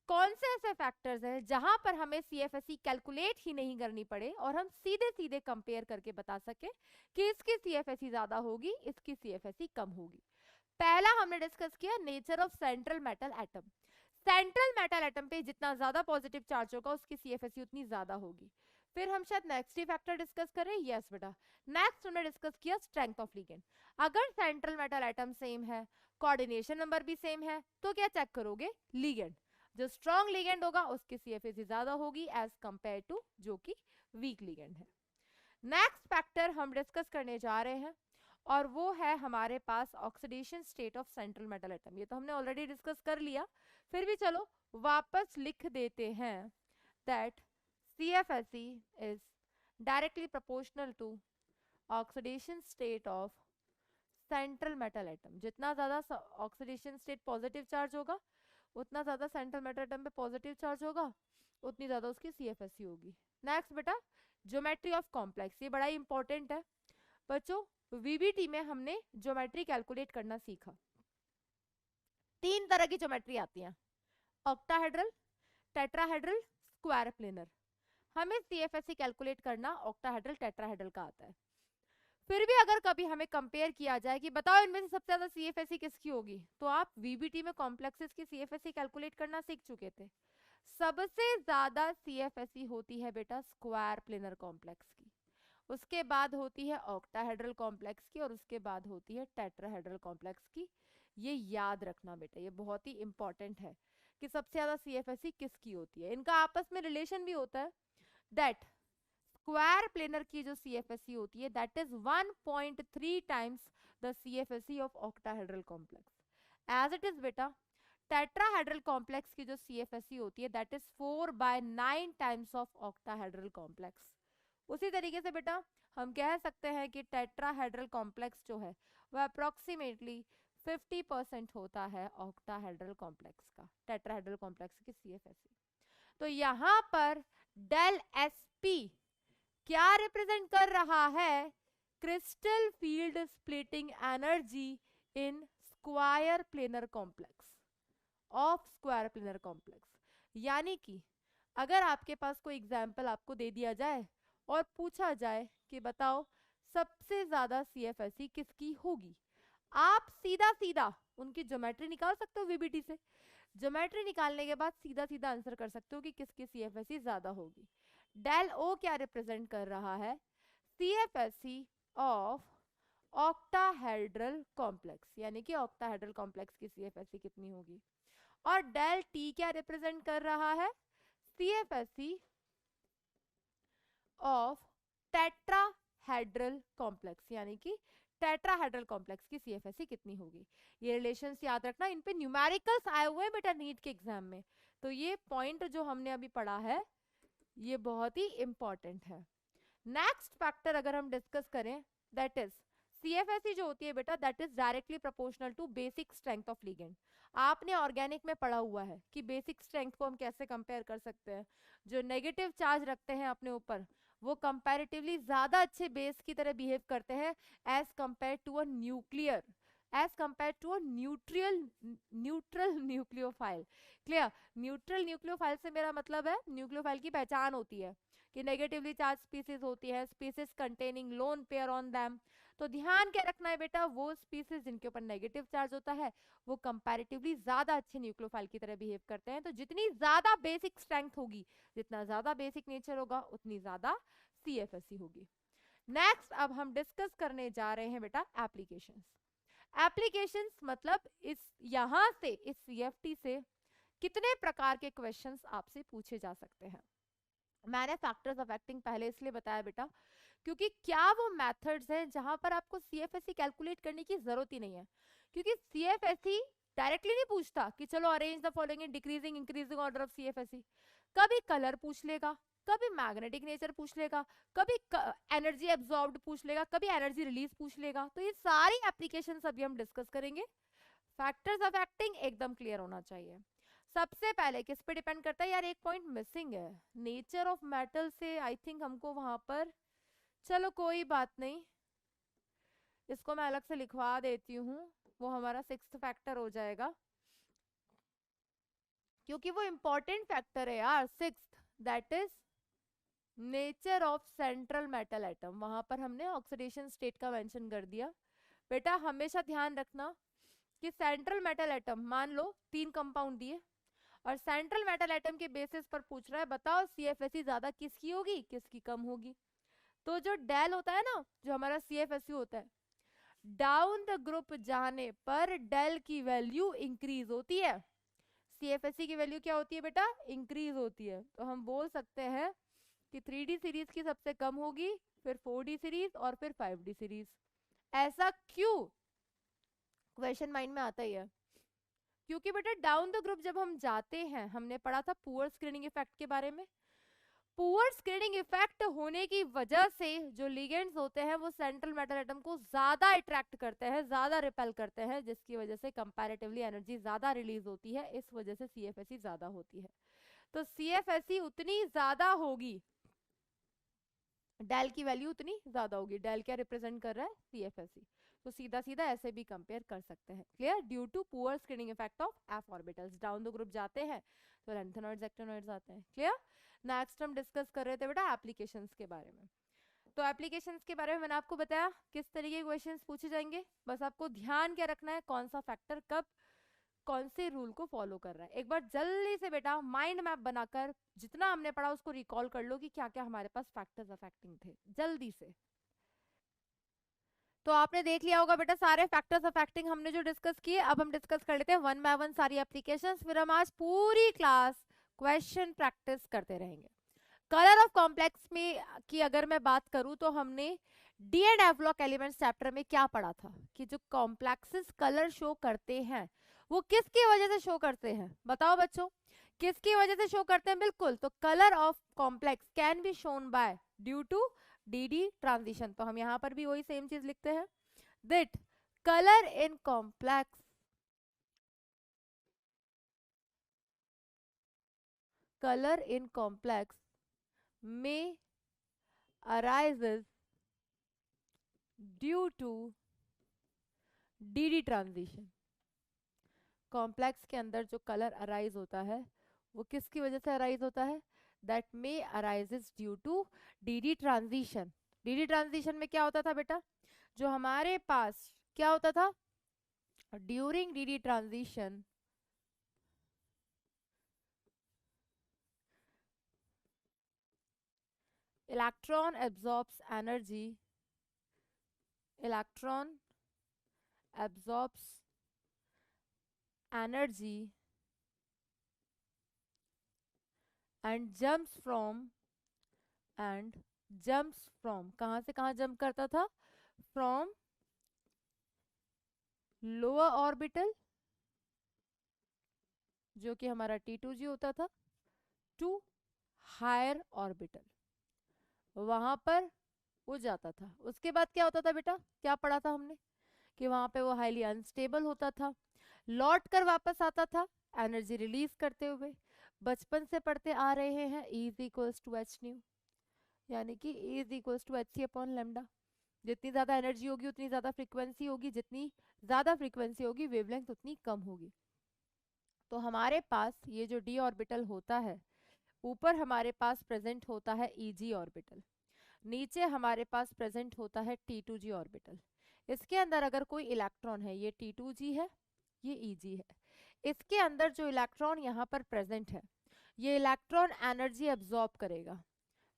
कौन से ऐसे फैक्टर्स हैं जहां पर हमें CFSE कैलकुलेट ही नहीं करनी पड़े और हम सीधे सीधे कंपेयर करके बता सके कि इसकी CFSE ज्यादा होगी, इसकी CFSE कम होगी। पहला हमने डिस्कस किया nature of central metal atom. Central metal atom पे जितना ज्यादा पॉजिटिव चार्ज होगा उसकी CFSE उतनी ज्यादा होगी। फिर हम शायद नेक्स्ट ही फैक्टर डिस्कस करें, यस बेटा। नेक्स्ट हमने डिस्कस किया स्ट्रेंथ ऑफ लिगेंड। अगर सेंट्रल मेटल एटम सेम है, कोऑर्डिनेशन नंबर भी सेम है, तो क्या चेक करोगे, लिगेंड। जो स्ट्रॉन्ग लिगेंड होगा उसकी CFSE ज्यादा होगी एज कंपेयर टू जो कि वीक लिगेंड है। नेक्स्ट फैक्टर हम डिस्कस करने जा रहे हैं और वो है हमारे पास oxidation state of central metal atom. ये तो हमने ऑलरेडी डिस्कस कर लिया, फिर भी चलो वापस लिख देते हैं that CFSE is directly proportional to oxidation state of central metal atom। जितना ज्यादा ऑक्सीडेशन स्टेट पॉजिटिव चार्ज होगा उतना ज्यादा सेंट्रल मेटल एटम पे पॉजिटिव चार्ज होगा, उतनी ज्यादा उसकी CFSE होगी। नेक्स्ट बेटा ज्योमेट्री ऑफ कॉम्प्लेक्स, ये बड़ा ही इंपॉर्टेंट है बच्चों। VBT में हमने ज्योमेट्री कैलकुलेट करना सीखा। 3 तरह की ज्योमेट्री आती हैं, ऑक्टाहेड्रल, टेट्राहेड्रल, स्क्वायर प्लेनर। हमें CFSE कैलकुलेट करना ऑक्टाहेड्रल टेट्राहेड्रल का आता है। फिर भी अगर कभी हमें कंपेयर किया जाए कि बताओ इनमें से सबसे ज्यादा CFSE किसकी होगी, तो आप VBT में कॉम्प्लेक्सेस की CFSE कैलकुलेट करना सीख चुके थे। सबसे ज्यादा CFSE होती है बेटा स्क्वायर प्लेनर कॉम्प्लेक्स की, उसके बाद होती है ऑक्टाहेड्रल कॉम्प्लेक्स की, और उसके बाद होती है टेट्राहेड्रल कॉम्प्लेक्स की। ये याद रखना बेटा, ये बहुत ही इंपॉर्टेंट है कि सबसे ज्यादा CFSE किसकी होती है। इनका आपस में रिलेशन भी होता है, दैट स्क्वायर प्लेनर की जो CFSE होती है that is 1.3 times the CFSE of octahedral complex. As it is बेटा टेट्राहेड्रल कॉम्प्लेक्स की जो CFSE होती है that is 4/9 times of octahedral complex. उसी तरीके से बेटा हम कह सकते हैं कि टेट्राहेड्रल कॉम्प्लेक्स जो है वह अप्रोक्सीमेटली 50% होता है ऑक्टाहेड्रल कॉम्प्लेक्स का, टेट्राहेड्रल कॉम्प्लेक्स की CFSE। तो यहाँ पर डेल SP क्या रिप्रेजेंट कर रहा है, crystal field splitting energy in square planar complex of square planar complex. यानी कि अगर आपके पास कोई एग्जाम्पल आपको दे दिया जाए और पूछा जाए कि बताओ सबसे ज्यादा CFSE किसकी होगी, आप सीधा सीधा उनकी ज्योमेट्री निकाल सकते हो VBT से। ज्योमेट्री निकालने के बाद सीधा सीधा आंसर कर सकते हो कि किसकी CFSE ज्यादा होगी। डेल O क्या रिप्रेजेंट कर रहा है, CFSE ऑफ ऑक्टाहेड्रल कॉम्प्लेक्स, यानी कि ऑक्टाहेड्रल कॉम्प्लेक्स की सीएफएससी कितनी होगी। और डेल टी क्या रिप्रेजेंट कर रहा है, सीएफएससी ऑफ टेट्राहेड्रल कॉम्प्लेक्स, यानी कि टेट्राहेड्रल कॉम्प्लेक्स की सीएफएससी कितनी होगी। ये रिलेशंस याद रखना, इन पे न्यूमेरिकल्स आए हुए हैं बेटा नीट के एग्जाम में, तो ये पॉइंट जो हमने अभी पढ़ा है ये बहुत ही इंपॉर्टेंट है। नेक्स्ट फैक्टर अगर हम डिस्कस करें, दैट इज सीएफएससी जो होती है बेटा, that is directly proportional to basic strength of ligand. आपने ऑर्गेनिक में पढ़ा हुआ है कि बेसिक स्ट्रेंथ को हम कैसे कंपेयर कर सकते हैं। जो नेगेटिव चार्ज रखते हैं अपने ऊपर वो कंपैरेटिवली ज्यादा अच्छे बेस की तरह बिहेव करते हैं as compare to a nuclear, as compare to a neutral nucleophile. Clear, neutral nucleophile से मेरा मतलब है, न्यूक्लियोफाइल की पहचान होती है कि नेगेटिवली चार्ज स्पीसीज होती है, species containing lone pair on them. तो ध्यान क्या रखना है बेटा, वो स्पीसीज जिनके ऊपर नेगेटिव चार्ज होता है वो कंपैरेटिवली ज्यादा अच्छे न्यूक्लियोफाइल की तरह बिहेव करते हैं। तो जितनी ज्यादा बेसिक स्ट्रेंथ होगी, जितना ज्यादा बेसिक नेचर होगा, उतनी ज्यादा सीएफएससी होगी। नेक्स्ट अब हम डिस्कस करने जा रहे हैं बेटा एप्लीकेशंस। एप्लीकेशंस मतलब इस यहां से इस सीएफटी से कितने प्रकार के क्वेश्चंस आपसे पूछे जा सकते हैं। मैंने फैक्टर्स अफेक्टिंग पहले इसलिए बताया बेटा क्योंकि क्या वो मेथड्स हैं जहां पर आपको सीएफएससी कैलकुलेट करने की जरूरत ही नहीं है। क्योंकि सीएफएससी डायरेक्टली नहीं पूछता कि चलो arrange the following in decreasing increasing order of CFSC. कभी कलर पूछ लेगा, कभी मैग्नेटिक नेचर पूछ लेगा, कभी एनर्जी एब्जॉर्ब्ड पूछ लेगा, कभी एनर्जी रिलीज पूछ लेगा। तो ये सारी एप्लीकेशंस अभी हम डिस्कस करेंगे। फैक्टर्स अफेक्टिंग एकदम क्लियर होना चाहिए। सबसे पहले किस पे डिपेंड करता है यार, एक पॉइंट मिसिंग है, नेचर ऑफ मेटल से आई थिंक हमको वहां पर, चलो कोई बात नहीं, इसको मैं अलग से लिखवा देती हूँ, वो हमारा सिक्स्थ फैक्टर हो जाएगा क्योंकि वो इंपॉर्टेंट फैक्टर है यार sixth, that is nature of central metal atom. वहां पर हमने ऑक्सीडेशन स्टेट का मेंशन कर दिया। बेटा हमेशा ध्यान रखना कि सेंट्रल मेटल एटम, मान लो 3 कंपाउंड दिए और सेंट्रल मेटल एटम के बेसिस पर पूछ रहा है बताओ सीएफएससी ज्यादा किसकी होगी किसकी कम होगी। तो जो डेल होता है ना, जो हमारा सीएफएससी होता है, डाउन द ग्रुप जाने पर डेल की वैल्यू इंक्रीज होती है। सीएफएससी की वैल्यू क्या होती है बेटा, इंक्रीज होती है। तो हम बोल सकते हैं कि 3D सीरीज की सबसे कम होगी, फिर 4D सीरीज और फिर 5D सीरीज। ऐसा क्यों, क्वेश्चन माइंड में आता ही है। क्योंकि बेटा डाउन द ग्रुप जब हम जाते हैं, हमने पढ़ा था पुअर स्क्रीनिंग इफेक्ट के बारे में, पुअर स्क्रीनिंग इफेक्ट होने की वजह से जो लिगेंड्स होते हैं वो सेंट्रल मेटल एटम को ज्यादा अट्रैक्ट करते हैं, ज्यादा रिपेल करते हैं, जिसकी वजह से कंपैरेटिवली एनर्जी ज्यादा रिलीज होती है, इस वजह से सीएफएससी ज्यादा होती है। तो सीएफएससी उतनी ज्यादा होगी, डेल की वैल्यू उतनी ज्यादा होगी। डेल क्या रिप्रेजेंट कर रहा है, सीएफएससी। तो सीधा सीधा ऐसे भी कंपेयर कर सकते हैं। Clear, due to poor screening effect of f orbitals, down the group जाते हैं तो लैंथेनॉइड्स एक्टिनॉइड्स आते हैं। क्लियर। नेक्स्ट हम डिस्कस कर रहे थे बेटा एप्लीकेशंस के बारे में। तो एप्लीकेशंस के बारे में मैंने आपको बताया किस तरीके के क्वेश्चंस पूछे जाएंगे। बस आपको ध्यान क्या रखना है, कौन सा फैक्टर कब कौन से रूल को फॉलो कर रहा है। एक बार जल्दी से बेटा माइंड मैप बनाकर जितना हमने पढ़ा उसको रिकॉल कर लो कि क्या क्या हमारे पास फैक्टर्स अफेक्टिंग थे, जल्दी से। तो आपने देख लिया होगा बेटा सारे फैक्टर्स अफेक्टिंग हमने जो डिस्कस किए। अब हम डिस्कस कर लेते हैं वन बाय वन सारी एप्लीकेशंस, फिर हम आज पूरी क्लास क्वेश्चन प्रैक्टिस करते रहेंगे। कलर ऑफ कॉम्प्लेक्स में की अगर मैं बात करूं तो हमने D and F block elements chapter में क्या पढ़ा था कि जो कॉम्प्लेक्सेस कलर शो करते हैं वो किसकी वजह से शो करते हैं, बताओ बच्चों, किसकी वजह से शो करते हैं। बिल्कुल, तो colour of complex can be shown by due to d transition. तो हम यहां पर भी वही सेम चीज लिखते हैं, that colour in complex, color in complex may arises due to D transition. Complex के अंदर जो कलर अराइज होता है वो किसकी वजह से अराइज होता है, that may arises due to d transition. D transition में क्या होता था बेटा, जो हमारे पास क्या होता था during D transition, electron absorbs energy electron absorbs energy and jumps from कहाँ से कहाँ जंप करता था? फ्रॉम लोअर ऑर्बिटल जो कि हमारा T2G होता था टू हायर ऑर्बिटल, वहां पर वो जाता था। उसके बाद क्या होता था बेटा, क्या पढ़ा था हमने कि वहां पे वो हाईली अनस्टेबल होता था, लौट कर वापस आता था एनर्जी रिलीज करते हुए। बचपन से पढ़ते आ रहे हैं E is equals to h nu, यानी कि E is equals to h c upon lambda. जितनी ज्यादा एनर्जी होगी उतनी ज्यादा फ्रीक्वेंसी होगी, जितनी ज्यादा फ्रीक्वेंसी होगी वेवलेंथ उतनी कम होगी। तो हमारे पास ये जो d ऑर्बिटल होता है, ऊपर हमारे पास प्रेजेंट होता है Eg ऑर्बिटल, नीचे हमारे पास प्रेजेंट होता है T2G ऑर्बिटल। इसके अंदर अगर कोई इलेक्ट्रॉन है, ये T2G है, ये Eg है, इसके अंदर जो इलेक्ट्रॉन यहाँ पर प्रेजेंट है, ये इलेक्ट्रॉन एनर्जी एब्जॉर्ब करेगा।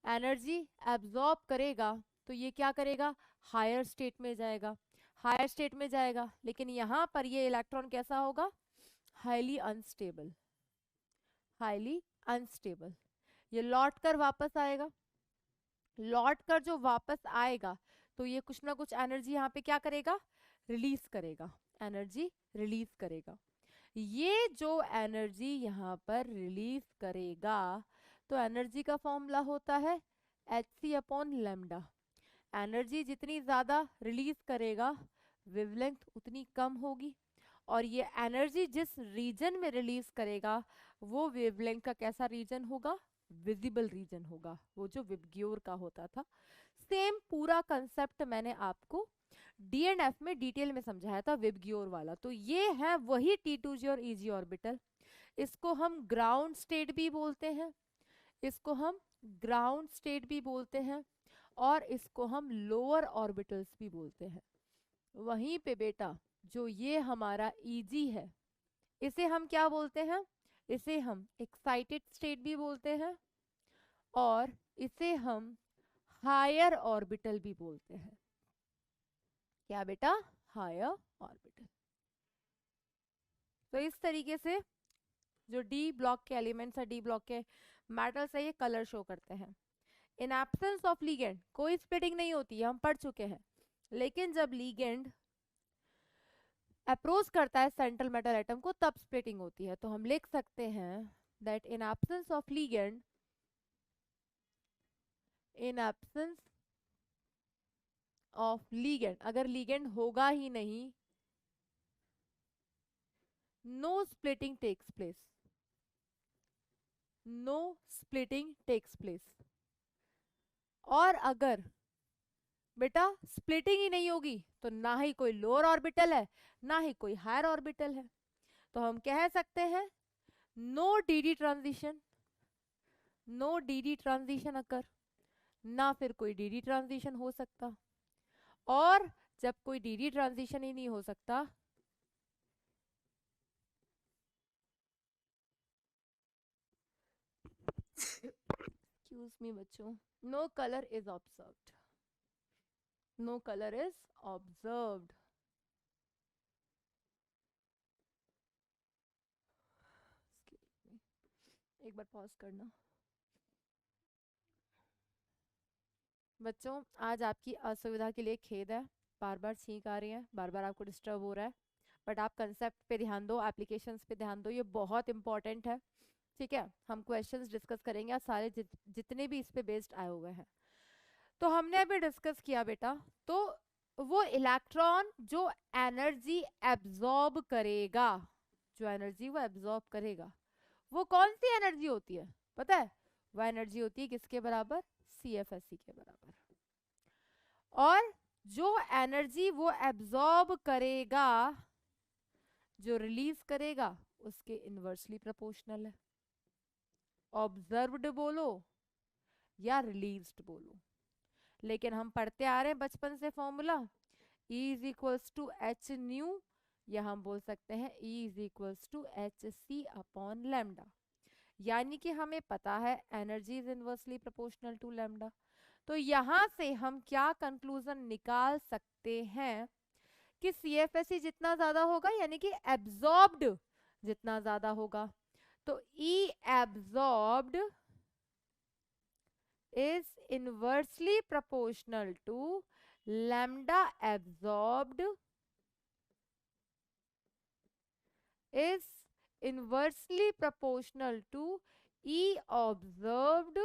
एनर्जी एब्जॉर्ब करेगा तो ये क्या करेगा, हायर स्टेट में जाएगा, हायर स्टेट में जाएगा। लेकिन यहाँ पर ये इलेक्ट्रॉन कैसा होगा, हाईली अनस्टेबल, हाईली अनस्टेबल। ये लौट कर वापस आएगा, लौट कर जो वापस आएगा तो ये कुछ ना कुछ एनर्जी यहाँ पे क्या करेगा, रिलीज करेगा, एनर्जी रिलीज करेगा। ये जो एनर्जी यहाँ पर रिलीज करेगा, तो एनर्जी का फॉर्मूला होता है Hc अपॉन लेमडा। एनर्जी जितनी ज्यादा रिलीज करेगा वेवलेंथ उतनी कम होगी, और ये एनर्जी जिस रीजन में रिलीज करेगा वो वेवलेंथ का कैसा रीजन होगा, विजिबल रीजन होगा, वो जो विबग्योर का होता था। सेम पूरा कंसेप्ट मैंने आपको D&F में डिटेल में समझाया था, विबग्योर वाला। तो ये है वही T2G और Eg ऑर्बिटल। इसको हम ग्राउंड स्टेट भी बोलते हैं, इसको हम ग्राउंड स्टेट भी बोलते हैं, और इसको हम लोअर ऑर्बिटल्स भी बोलते हैं। वहीं पे बेटा जो ये हमारा Eg है, इसे हम क्या बोलते हैं, इसे हम एक्साइटेड स्टेट भी बोलते हैं, और इसे हम हायर ऑर्बिटल भी बोलते हैं। क्या बेटा, हायर ऑर्बिटल। तो इस तरीके से जो डी ब्लॉक के एलिमेंट्स है, डी ब्लॉक के मेटल्स है, ये कलर शो करते हैं। इन एब्सेंस ऑफ लीगेंड कोई स्प्लिटिंग नहीं होती है, हम पढ़ चुके हैं। लेकिन जब लीगेंड अप्रोच करता है सेंट्रल मेटल एटम को तब स्प्लिटिंग होती है। तो हम लिख सकते हैं that in absence of ligand, in absence of ligand, अगर लीगेंड होगा ही नहीं, no splitting takes place, no splitting takes place. और अगर बेटा स्प्लिटिंग ही नहीं होगी तो ना ही कोई लोअर ऑर्बिटल है ना ही कोई हायर ऑर्बिटल है। तो हम कह सकते हैं no DD transition, no DD transition occur, ना फिर कोई डीडी ट्रांजिशन हो सकता। और जब कोई डीडी ट्रांजिशन ही नहीं हो सकता, एक्सक्यूज मी बच्चों, no colour is observed, no colour is observed. एक बार पॉज करना बच्चों, आज आपकी असुविधा के लिए खेद है, बार बार छींक आ रही है, बार बार आपको डिस्टर्ब हो रहा है, बट आप कंसेप्ट पे ध्यान दो, एप्लीकेशंस पे ध्यान दो, ये बहुत इंपॉर्टेंट है। ठीक है, हम क्वेश्चंस डिस्कस करेंगे आज सारे जितने भी इस पे बेस्ड आए हुए हैं। तो हमने अभी डिस्कस किया बेटा, तो वो इलेक्ट्रॉन जो एनर्जी एब्जॉर्ब करेगा, जो एनर्जी वो एब्जॉर्ब करेगा, वो कौन सी एनर्जी होती है पता है, वो एनर्जी होती है किसके बराबर, CFSE के बराबर। और जो एनर्जी वो एब्जॉर्ब करेगा, जो रिलीज करेगा, उसके इनवर्सली प्रोपोर्शनल है। ऑब्जर्व्ड बोलो या रिलीज्ड बोलो, लेकिन हम पढ़ते आ रहे हैं बचपन से formula E is equals to h nu, या हम बोल सकते हैं E is equals to h c upon lambda. यानी कि हमें पता है energy is inversely proportional to lambda. तो यहां से हम क्या कंक्लूजन निकाल सकते हैं कि CFSE जितना ज्यादा होगा यानी कि एब्जॉर्ब्ड जितना ज्यादा होगा, तो E absorbed is inversely proportional to lambda absorbed is inversely proportional to E observed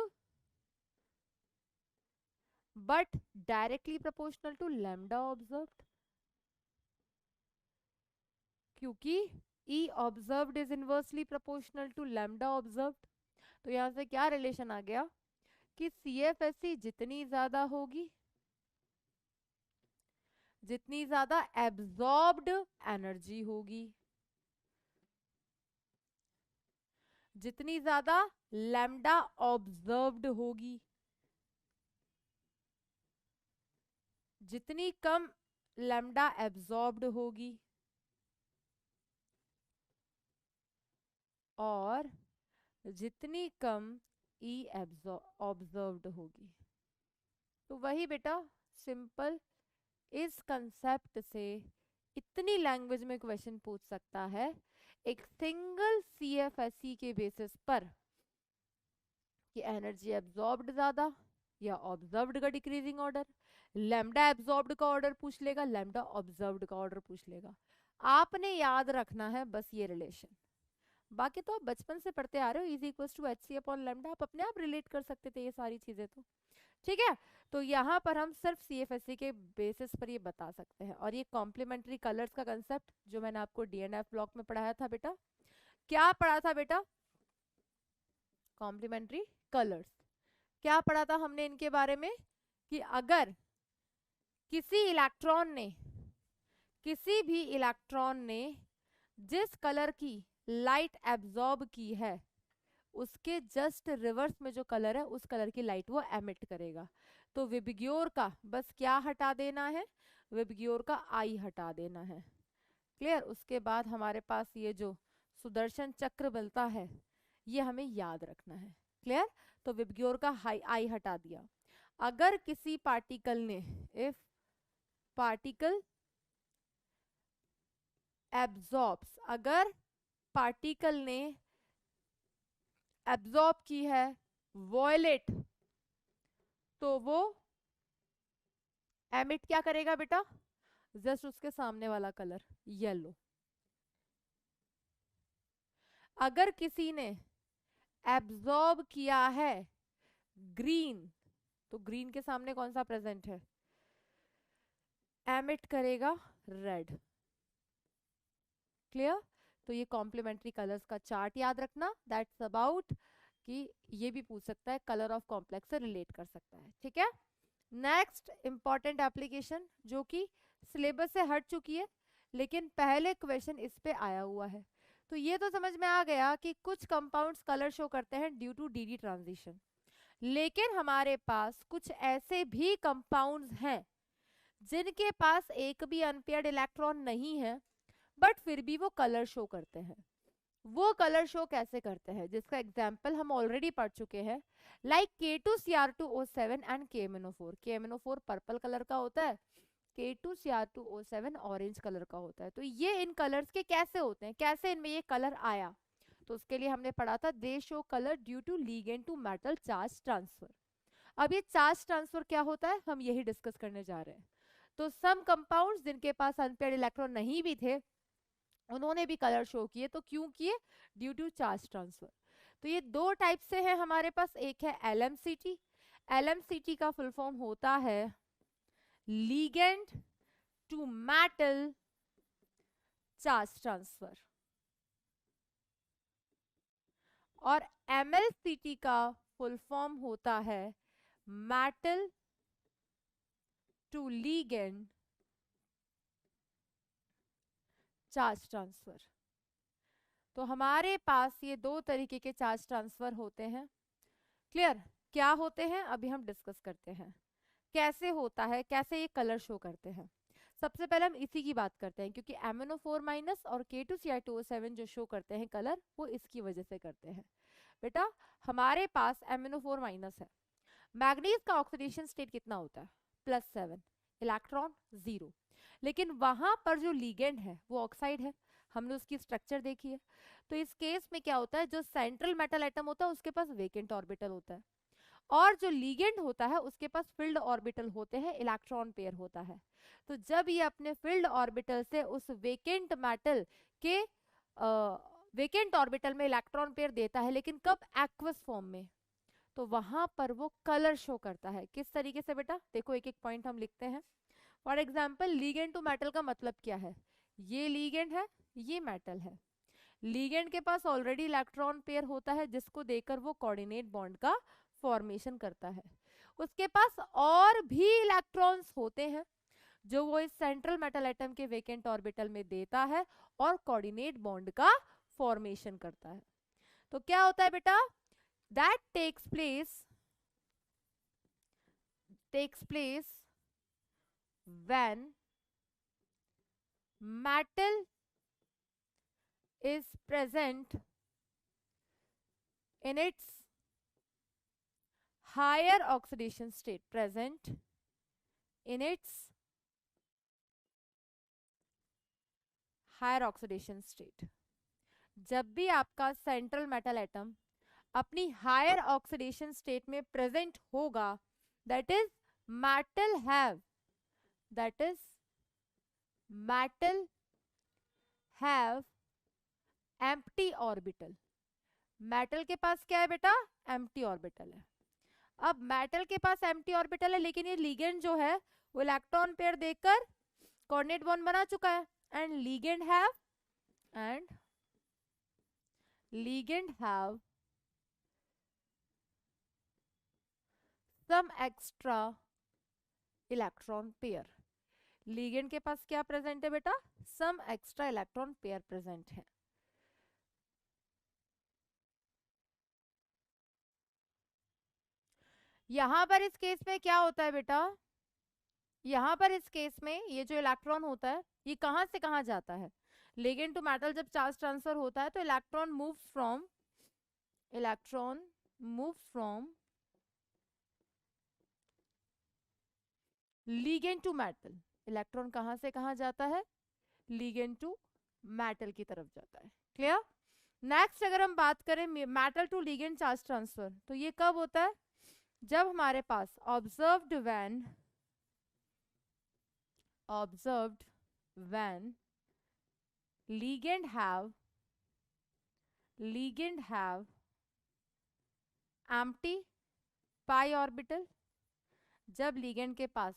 but directly proportional to lambda observed, क्योंकि E observed is inversely proportional to lambda observed। तो यहां से क्या रिलेशन आ गया कि CFSE जितनी ज्यादा होगी, जितनी ज्यादा एब्जॉर्ब्ड एनर्जी होगी, जितनी ज्यादा लैम्डा ऑब्जर्व्ड होगी, जितनी कम लैम्डा एब्जॉर्ब्ड होगी, और जितनी कम ई ऑब्जर्व्ड होगी। तो वही बेटा सिंपल इस कंसेप्ट से इतनी लैंग्वेज में क्वेश्चन पूछ सकता है एक सिंगल CFSE के बेसिस पर कि एनर्जी एब्जॉर्ब्ड ज्यादा या ऑब्जर्व्ड का डिक्रीजिंग ऑर्डर, लैम्डा एब्जॉर्ब्ड का ऑर्डर पूछ लेगा, लैम्डा ऑब्जर्व्ड का ऑर्डर पूछ लेगा। आपने याद रखना है बस ये रिलेशन, बाकी तो आप बचपन से पढ़ते आ रहे हो, is equal to HC upon lambda, आप अपने आप रिलेट कर सकते थे ये सारी चीजें तो, ठीक है। तो यहाँ पर हम सिर्फ CFSE के बेसिस पर ये बता सकते हैं। और ये कॉम्प्लीमेंट्री कलर्स का कंसेप्ट जो मैंने आपको DNF ब्लॉक में पढ़ाया था बेटा, क्या पढ़ा था बेटा? Complementary colours. क्या पढ़ा था हमने इनके बारे में कि अगर किसी भी इलेक्ट्रॉन ने जिस कलर की लाइट एब्जॉर्ब की है उसके जस्ट रिवर्स में जो कलर है उस कलर की लाइट वो एमिट करेगा। तो विबग्योर का बस क्या हटा देना है, विबग्योर का आई हटा देना है। क्लियर? उसके बाद हमारे पास ये जो सुदर्शन चक्र मिलता है ये हमें याद रखना है। क्लियर? तो विबग्योर का आई हटा दिया। अगर किसी पार्टिकल ने, इफ पार्टिकल एब्जॉर्ब्स, अगर पार्टिकल ने एब्जॉर्ब की है वॉयलेट, तो वो एमिट क्या करेगा बेटा? जस्ट उसके सामने वाला कलर येलो। अगर किसी ने एब्जॉर्ब किया है ग्रीन, तो ग्रीन के सामने कौन सा प्रेजेंट है? एमिट करेगा रेड। क्लियर? तो ये कॉम्प्लीमेंट्री कलर्स का चार्ट याद रखना, दैट्स अबाउट कि ये भी पूछ सकता है, कलर ऑफ कॉम्प्लेक्स से रिलेट कर सकता है। ठीक है, नेक्स्ट इंपॉर्टेंट एप्लीकेशन जो कि सिलेबस से हट चुकी है लेकिन पहले क्वेश्चन इस पे आया हुआ है। तो ये तो समझ में आ गया कि कुछ कंपाउंड्स कलर शो करते हैं ड्यू टू DD ट्रांजिशन, लेकिन हमारे पास कुछ ऐसे भी कंपाउंड्स हैं जिनके पास एक भी अनपेयर्ड इलेक्ट्रॉन नहीं है बट फिर भी वो कलर शो करते हैं। वो कलर शो कैसे करते हैं जिसका एग्जाम्पल हम ऑलरेडी पढ़ चुके हैं, like K2Cr2O7 and KMnO4। KMnO4 purple colour का होता है, K2Cr2O7 ऑरेंज कलर का होता है। तो ये इन कलर्स के कैसे होते हैं, कैसे इनमें ये कलर आया? तो उसके लिए हमने पढ़ा था they show colour due to ligand to metal charge transfer. अब ये चार्ज ट्रांसफर क्या होता है हम यही डिस्कस करने जा रहे हैं। तो सम कंपाउंड्स जिनके पास अनपेयर्ड इलेक्ट्रॉन नहीं भी थे उन्होंने भी कलर शो किए, तो क्यों किए? Due to charge transfer. तो ये दो टाइप से है हमारे पास, एक है LMCT। LMCT का फुल फॉर्म होता है ligand to metal charge transfer, और MLCT का फुल फॉर्म होता है metal to ligand charge transfer. तो हमारे पास ये दो तरीके के चार्ज ट्रांसफर होते हैं। क्लियर? क्या होते हैं अभी हम डिस्कस करते हैं, कैसे होता है, कैसे ये कलर शो करते हैं। सबसे पहले हम इसी की बात करते हैं क्योंकि MnO4- और K2Cr2O7 जो शो करते हैं कलर वो इसकी वजह से करते हैं। बेटा हमारे पास MnO4- है, मैग्नीज का ऑक्सीडेशन स्टेट कितना होता है? +7, इलेक्ट्रॉन 0। लेकिन वहां पर जो लिगेंड है वो ऑक्साइड है, हमने उसकी स्ट्रक्चर देखी है। तो इस केस में क्या होता है, जो सेंट्रल मेटल एटम होता है उसके पास वेकेंट ऑर्बिटल होता है, और जो लिगेंड होता है उसके पास फिल्ड ऑर्बिटल होते हैं, इलेक्ट्रॉन पेयर होता है। तो जब ये अपने फिल्ड ऑर्बिटल से उस वेकेंट मेटल के वेकेंट ऑर्बिटल में इलेक्ट्रॉन पेयर देता है, लेकिन कब? एक्वस फॉर्म में। तो वहां पर वो कलर शो करता है। किस तरीके से बेटा? देखो एक एक पॉइंट हम लिखते हैं। For example, ligand to metal का मतलब क्या है? ये लीगेंड है, ये मेटल है। लीगेंड के पास ऑलरेडी इलेक्ट्रॉन पेयर होता है, जिसको देकर वो कोऑर्डिनेट बॉन्ड का फॉर्मेशन करता है। उसके पास और भी इलेक्ट्रॉन्स होते हैं जो वो इस सेंट्रल मेटल एटम के वेकेंट ऑर्बिटल में देता है और कोऑर्डिनेट बॉन्ड का फॉर्मेशन करता है। तो क्या होता है बेटा? That takes place when metal is present in its higher oxidation state, present in its higher oxidation state। जब भी आपका सेंट्रल मेटल एटम अपनी हायर ऑक्सीडेशन स्टेट में प्रेजेंट होगा, that is metal have empty orbital. Metal के पास क्या है बेटा? एम्प्टी ऑर्बिटल है। अब मेटल के पास एम्प्टी ऑर्बिटल है, लेकिन ये लिगेंड जो है वो इलेक्ट्रॉन पेयर देकर कोऑर्डिनेट बॉन्ड बना चुका है, and ligand have some extra electron pair. Ligand के पास क्या प्रेजेंट है बेटा? Some extra electron pair present है। यहां पर इस केस में क्या होता है बेटा? यहां पर इस केस में ये जो इलेक्ट्रॉन होता है ये कहां से कहां जाता है? लिगेंड टू मेटल जब चार्ज ट्रांसफर होता है तो electron moves from ligand to metal. Electron कहां से कहां जाता है? लिगेंड टू मेटल की तरफ जाता है। क्लियर? नेक्स्ट अगर हम बात करें metal to ligand charge transfer, तो ये कब होता है? जब हमारे पास observed when ligand have empty pi orbital। जब लिगेंड के पास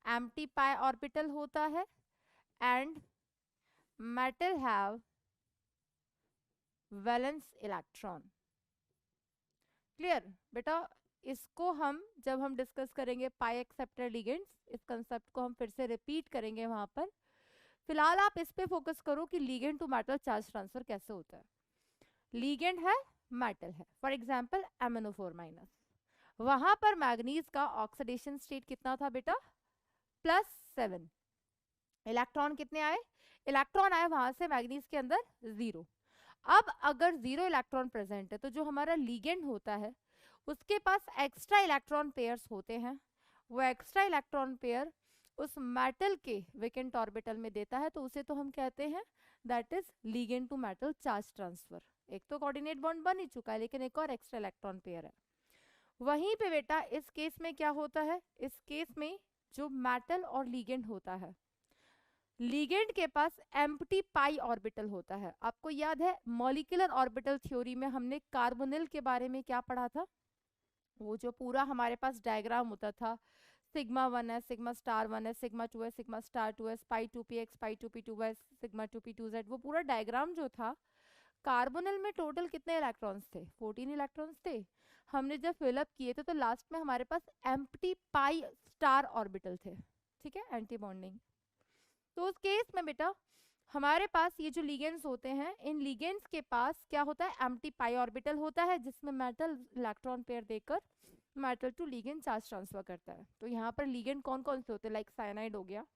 empty pi orbital होता है and metal have valence electron। Clear बेटा? इसको हम जब हम डिस्कस करेंगे पाई एक्सेप्टर लिगेंड्स, इस कंसेप्ट को हम फिर से रिपीट करेंगे वहां पर। फिलहाल आप इस पे फोकस करो कि ligand to metal charge transfer कैसे होता है। लिगेंड है, मेटल है, फॉर एग्जांपल MnO4-, वहां पर मैग्नीज का ऑक्सीडेशन स्टेट कितना था बेटा? +7। इलेक्ट्रॉन कितने आए? इलेक्ट्रॉन आए वहां से मैग्नीज के अंदर 0। अब अगर 0 इलेक्ट्रॉन प्रेजेंट है तो जो हमारा लिगेंड होता है उसके पास एक्स्ट्रा इलेक्ट्रॉन पेयर्स होते हैं। वो एक्स्ट्रा इलेक्ट्रॉन पेयर उस मेटल के वेकेंट ऑर्बिटल में देता है, तो उसे तो हम कहते हैं that is ligand to metal charge transfer. एक तो कोऑर्डिनेट बॉन्ड बन ही चुका है, लेकिन एक और एक्स्ट्रा इलेक्ट्रॉन पेयर है। वहीं पे बेटा इस केस में क्या होता है? इस केस में जो मेटल और लिगेंड होता है, लिगेंड के पास एम्प्टी पाई ऑर्बिटल होता है। आपको याद है मॉलिक्यूलर ऑर्बिटल थ्योरी में हमने कार्बोनिल के बारे में क्या पढ़ा था? वो जो पूरा हमारे पास डायग्राम होता था, सिग्मा 1 है, सिग्मा स्टार 1 है, सिग्मा 2 है, सिग्मा स्टार 2 है, पाई 2px, पाई 2p2 है, सिग्मा 2p2z, वो पूरा डायग्राम जो था, कार्बोनिल में टोटल कितने इलेक्ट्रॉन्स थे? 14 इलेक्ट्रॉन्स थे। हमने जब फिलअप किए थे तो लास्ट में हमारे पास एम्प्टी पाई स्टार ऑर्बिटल थे। ठीक है, एंटी बॉन्डिंग। तो उस केस में बेटा हमारे पास ये जो लिगेंड्स होते हैं, इन लिगेंड्स के पास क्या होता है? एम्प्टी पाई ऑर्बिटल होता है, जिसमें मेटल इलेक्ट्रॉन पेयर देकर metal to ligand charge transfer करता है। तो यहाँ पर लिगेंड कौन कौन से होते हैं? लाइक साइनाइड हो गया,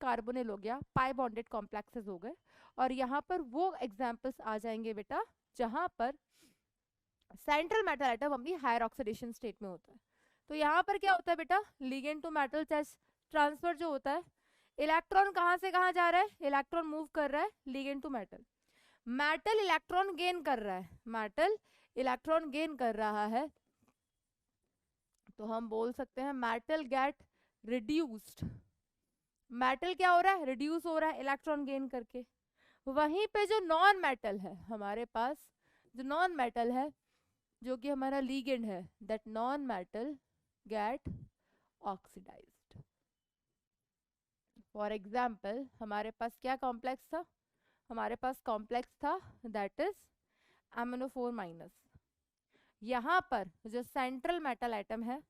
कार्बोनिल हो गया, पाई बॉन्डेड कॉम्प्लेक्सेस हो गए। और यहाँ पर वो एग्जाम्पल्स आ जाएंगे बेटा जहाँ पर सेंट्रल मेटल एटम अपनी हायर ऑक्सीडेशन स्टेट में होता है। तो यहाँ पर क्या होता है बेटा, ligand to metal charge transfer जो होता है, इलेक्ट्रॉन कहाँ से कहाँ जा रहा है, इलेक्ट्रॉन मूव कर रहा है ligand to metal, metal electron gain कर रहा है, मेटल इलेक्ट्रॉन गेन कर रहा है, तो हम बोल सकते हैं मेटल गेट रिड्यूस्ड, मेटल क्या हो रहा है, रिड्यूस हो रहा है इलेक्ट्रॉन गेन करके। वहीं पे जो नॉन मेटल है हमारे पास, जो नॉन मेटल है जो कि हमारा लीगेंड है, that non metal get oxidised. For example हमारे पास क्या कॉम्प्लेक्स था, हमारे पास कॉम्प्लेक्स था दैट इज MnO4 माइनस। यहाँ पर जो सेंट्रल मेटल एटम है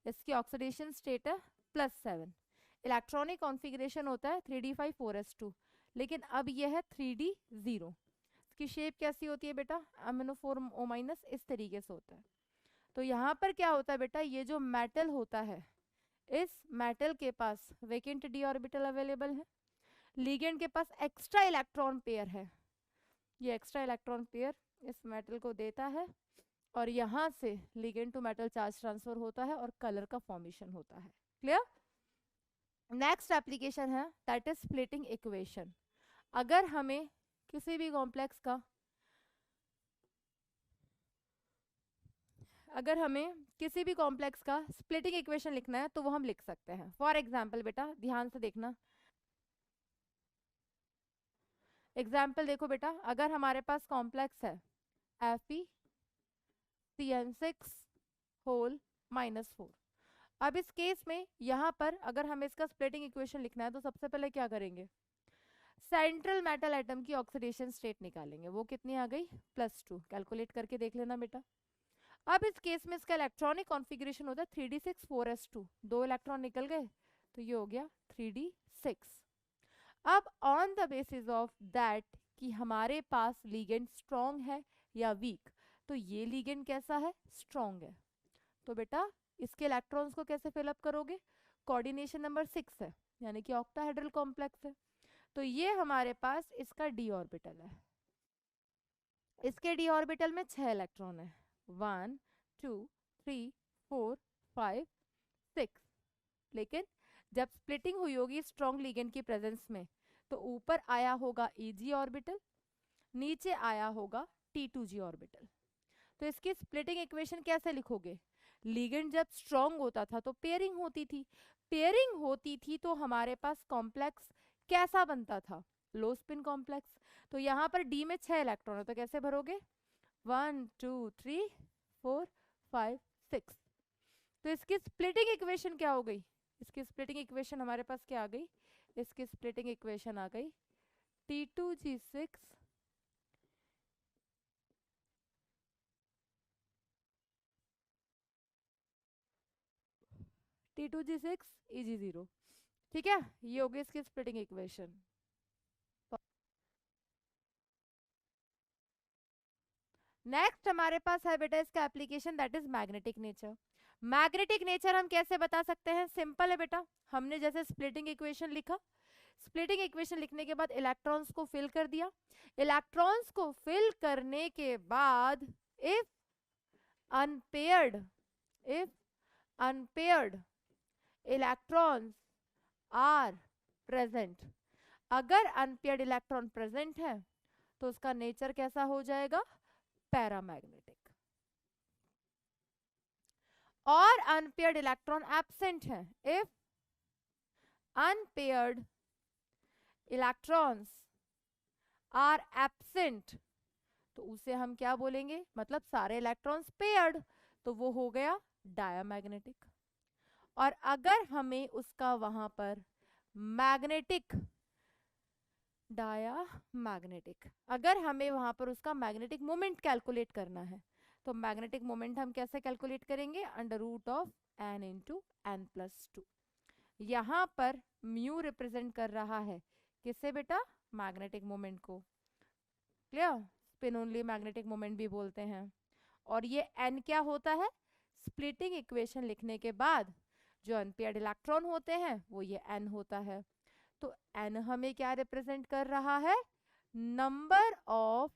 इसकी ऑक्सीडेशन स्टेट है +7, इलेक्ट्रॉनिक कॉन्फ़िगरेशन होता है 3d5 4s2, लेकिन अब यह है 3d0। इसकी शेप कैसी होती है बेटा, MnO4O माइनस इस तरीके से होता है। तो यहाँ पर क्या होता है बेटा, ये जो मेटल होता है इस मेटल के पास वेकेंट d ऑर्बिटल अवेलेबल है, लिगेंड के पास एक्स्ट्रा इलेक्ट्रॉन पेयर है, ये एक्स्ट्रा इलेक्ट्रॉन पेयर इस मेटल को देता है और यहाँ से ligand to metal charge transfer होता है और कलर का फॉर्मेशन होता है। क्लियर? नेक्स्ट एप्लीकेशन है दैट इज स्प्लिटिंग इक्वेशन। अगर हमें किसी भी कॉम्प्लेक्स का, अगर हमें किसी भी कॉम्प्लेक्स का स्प्लिटिंग इक्वेशन लिखना है तो वो हम लिख सकते हैं। फॉर एग्जाम्पल बेटा ध्यान से देखना, एग्जाम्पल देखो बेटा, अगर हमारे पास कॉम्प्लेक्स है FeCN6 होल -4। अब इस केस में यहाँ पर अगर हमें इसका स्प्लिटिंग इक्वेशन लिखना है तो सबसे पहले क्या करेंगे, सेंट्रल मेटल एटम की ऑक्सीडेशन स्टेट निकालेंगे, वो कितनी आ गई +2, कैलकुलेट करके देख लेना बेटा। अब इस केस में इसका इलेक्ट्रॉनिक कॉन्फ़िगरेशन होता है 3d6 4s2, 2 इलेक्ट्रॉन निकल गए तो ये हो गया 3d6। अब on the basis of that कि हमारे पास लिगेंड स्ट्रॉन्ग है या वीक, तो ये लिगेंड कैसा है, स्ट्रॉन्ग है, तो बेटा इसके इलेक्ट्रॉन्स को कैसे फिलअप करोगे, कोऑर्डिनेशन नंबर 6 है यानी कि ऑक्टाहेड्रल कॉम्प्लेक्स है, तो ये हमारे पास इसका d ऑर्बिटल है, इसके d ऑर्बिटल में 6 इलेक्ट्रॉन है, 1 2 3 4 5 6। लेकिन जब स्प्लिटिंग हुई होगी स्ट्रॉन्ग लिगेंड की प्रेजेंस में तो ऊपर आया होगा Eg ऑर्बिटल, नीचे आया होगा T2g ऑर्बिटल। तो इसकी स्प्लिटिंग इक्वेशन कैसे लिखोगे, लिगेंड जब स्ट्रॉन्ग होता था तो पेयरिंग होती थी, पेयरिंग होती थी तो हमारे पास कॉम्प्लेक्स कैसा बनता था, लो स्पिन कॉम्प्लेक्स। तो यहाँ पर D में 6 इलेक्ट्रॉन है तो कैसे भरोगे, 1 2 3 4 5 6। तो इसकी स्प्लिटिंग इक्वेशन क्या हो गई, इसकी स्प्लिटिंग इक्वेशन हमारे पास क्या आ गई, इसकी स्प्लिटिंग इक्वेशन आ गई T2g6 T2g6 Eg0। ठीक है, ये हो गई इसकी स्प्लिटिंग इक्वेशन। नेक्स्ट हमारे पास है बेटा इसका application that is magnetic nature. Magnetic nature हम कैसे बता सकते हैं, सिंपल है बेटा, हमने जैसे स्प्लिटिंग इक्वेशन लिखा, स्प्लिटिंग इक्वेशन लिखने के बाद इलेक्ट्रॉन्स को फिल कर दिया, इलेक्ट्रॉन्स को फिल करने के बाद if unpaired, if unpaired electrons are present, अगर अनपेयर्ड इलेक्ट्रॉन प्रेजेंट है तो उसका नेचर कैसा हो जाएगा, पैरामैग्नेटिक। और अनपेयर्ड इलेक्ट्रॉन एब्सेंट है, if unpaired electrons are absent तो उसे हम क्या बोलेंगे, मतलब सारे इलेक्ट्रॉन्स पेयर्ड तो वो हो गया डायामैग्नेटिक। और अगर हमें उसका वहां पर मैग्नेटिक, डायामैग्नेटिक, अगर हमें वहां पर उसका मैग्नेटिक मोमेंट कैलकुलेट करना है तो मैग्नेटिक मोमेंट हम कैसे कैलकुलेट करेंगे, √n इंटू n+2। यहाँ पर म्यू रिप्रेजेंट कर रहा है किससे बेटा, मैग्नेटिक मोमेंट को। Clear, spin only magnetic moment भी बोलते हैं। और ये n क्या होता है, स्प्लिटिंग इक्वेशन लिखने के बाद जो अनपेयर्ड इलेक्ट्रॉन होते हैं वो ये n होता है, तो n हमें क्या रिप्रेजेंट कर रहा है, नंबर ऑफ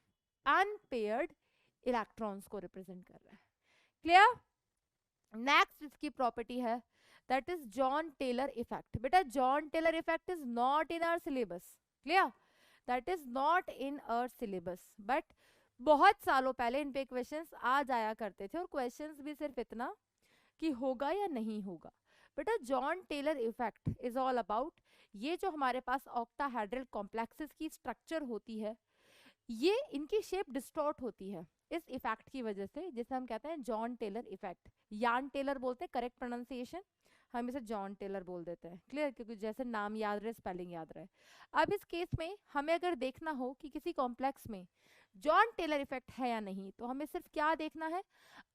अनपेयर्ड इलेक्ट्रॉन्स को रिप्रेजेंट कर रहा है। क्लियर? नेक्स्ट इसकी प्रॉपर्टी है that is Jahn Teller effect. बेटा Jahn Teller effect is not in our syllabus. Clear? That is not in our syllabus, but बहुत सालों पहले इन पे क्वेश्चंस आ जाया करते थे, और क्वेश्चंस भी सिर्फ इतना कि होगा या नहीं होगा. बेटा Jahn Teller effect is all about, ये जो हमारे पास ऑक्टाहेड्रल कॉम्प्लेक्सेस की स्ट्रक्चर होती है, ये इनकी शेप डिस्टॉर्ट होती है इस इफेक्ट की वजह से, जिसे हम कहते हैं जॉन टेलर इफेक्ट. यान टेलर बोलते हैं करेक्ट प्रोनाउंसिएशन, हम इसे जॉन टेलर बोल देते हैं. क्लियर? क्योंकि जैसे नाम याद रहे स्पेलिंग याद रहे. अब इस केस में हमें अगर देखना हो कि किसी कॉम्प्लेक्स में जॉन टेलर इफेक्ट है या नहीं, तो हमें सिर्फ क्या देखना है,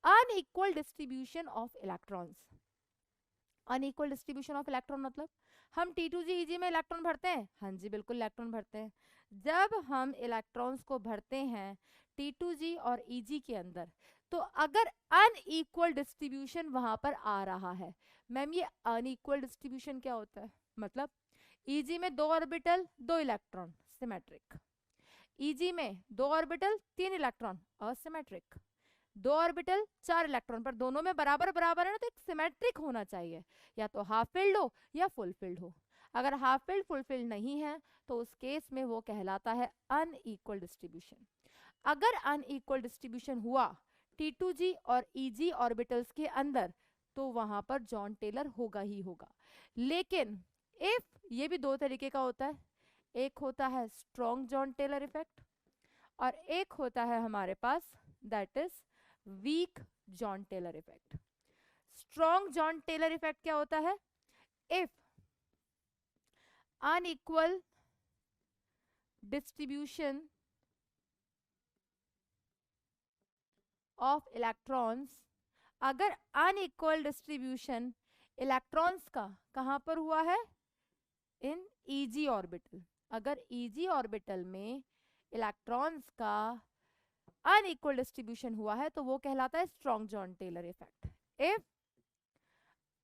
unequal distribution of electrons. Unequal distribution of electron मतलब हम T2G EG में इलेक्ट्रॉन भरते हैं. हाँ जी बिल्कुल इलेक्ट्रॉन भरते हैं. जब हम इलेक्ट्रॉन्स को भरते हैं T2G और EG के अंदर, तो अगर अनइक्वल डिस्ट्रीब्यूशन वहां पर आ रहा है, मैम ये अनइक्वल डिस्ट्रीब्यूशन क्या होता है, मतलब EG में 2 ऑर्बिटल 2 इलेक्ट्रॉन सिमेट्रिक, EG में 2 orbital 3 electron asymmetric, 2 orbital 4 electron, पर दोनों में बराबर बराबर है ना, तो एक सिमेट्रिक होना चाहिए, या तो हाफ फिल्ड हो या फुल फिल्ड हो. अगर हाफ फिल्ड फुल फिल्ड नहीं है तो उस केस में वो कहलाता है अनइक्वल डिस्ट्रीब्यूशन. अगर अनइक्वल डिस्ट्रीब्यूशन हुआ T2G और EG ऑर्बिटल्स के अंदर, तो वहां पर जॉन टेलर होगा ही होगा. लेकिन इफ, ये भी 2 तरीके का होता है, एक होता है स्ट्रॉन्ग जॉन टेलर इफेक्ट, और एक होता है हमारे पास that is weak Jahn Teller effect. Strong Jahn Teller effect क्या होता है, if unequal distribution of electrons, अगर अनइक्वल डिस्ट्रीब्यूशन इलेक्ट्रॉन्स का कहां पर हुआ है, इन EG ऑर्बिटल, अगर EG ऑर्बिटल में इलेक्ट्रॉन्स का अनइक्वल डिस्ट्रीब्यूशन हुआ है, तो वो कहलाता है strong Jahn Teller effect. If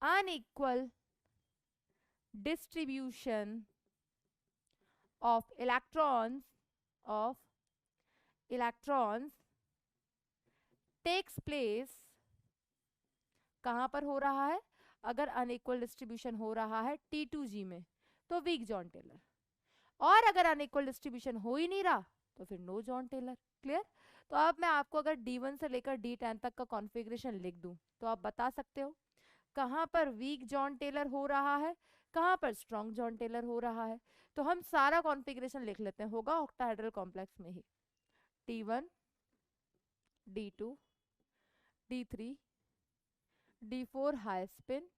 unequal distribution of electrons takes place, कहां पर हो रहा है, अगर अनइक्वल डिस्ट्रीब्यूशन हो रहा है T2G में, तो वीक जॉन टेलर, और अगर अनइक्वल डिस्ट्रीब्यूशन हो ही नहीं रहा तो फिर नो जॉन टेलर. क्लियर? तो अब मैं आपको अगर D1 से लेकर D10 तक का कॉन्फ़िगरेशन लिख दूं, तो आप बता सकते हो कहां पर वीक जॉन टेलर हो रहा है, कहां पर स्ट्रॉन्ग जॉन टेलर हो रहा है. तो हम सारा कॉन्फ़िगरेशन लिख लेते हैं, होगा ऑक्टाहेड्रल कॉम्प्लेक्स में ही. T1 D2 D3 D4 high spin,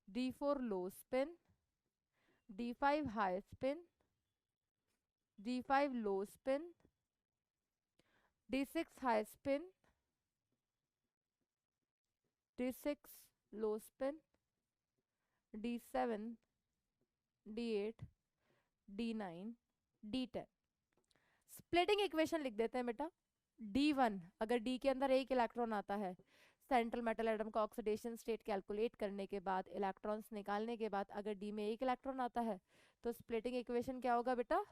D4 लो spin, D5 high spin, D5 लो spin, D6 high spin, D6 लो spin, D7 D8 D9 D10. Splitting equation लिख देते हैं बेटा. D1, अगर D के अंदर एक इलेक्ट्रॉन आता है, सेंट्रल मेटल एटम का ऑक्सीडेशन स्टेट कैलकुलेट करने के बाद, इलेक्ट्रॉन्स निकालने के बाद, अगर D में एक इलेक्ट्रॉन आता है, तो स्प्लिटिंग इक्वेशन क्या होगा बेटा,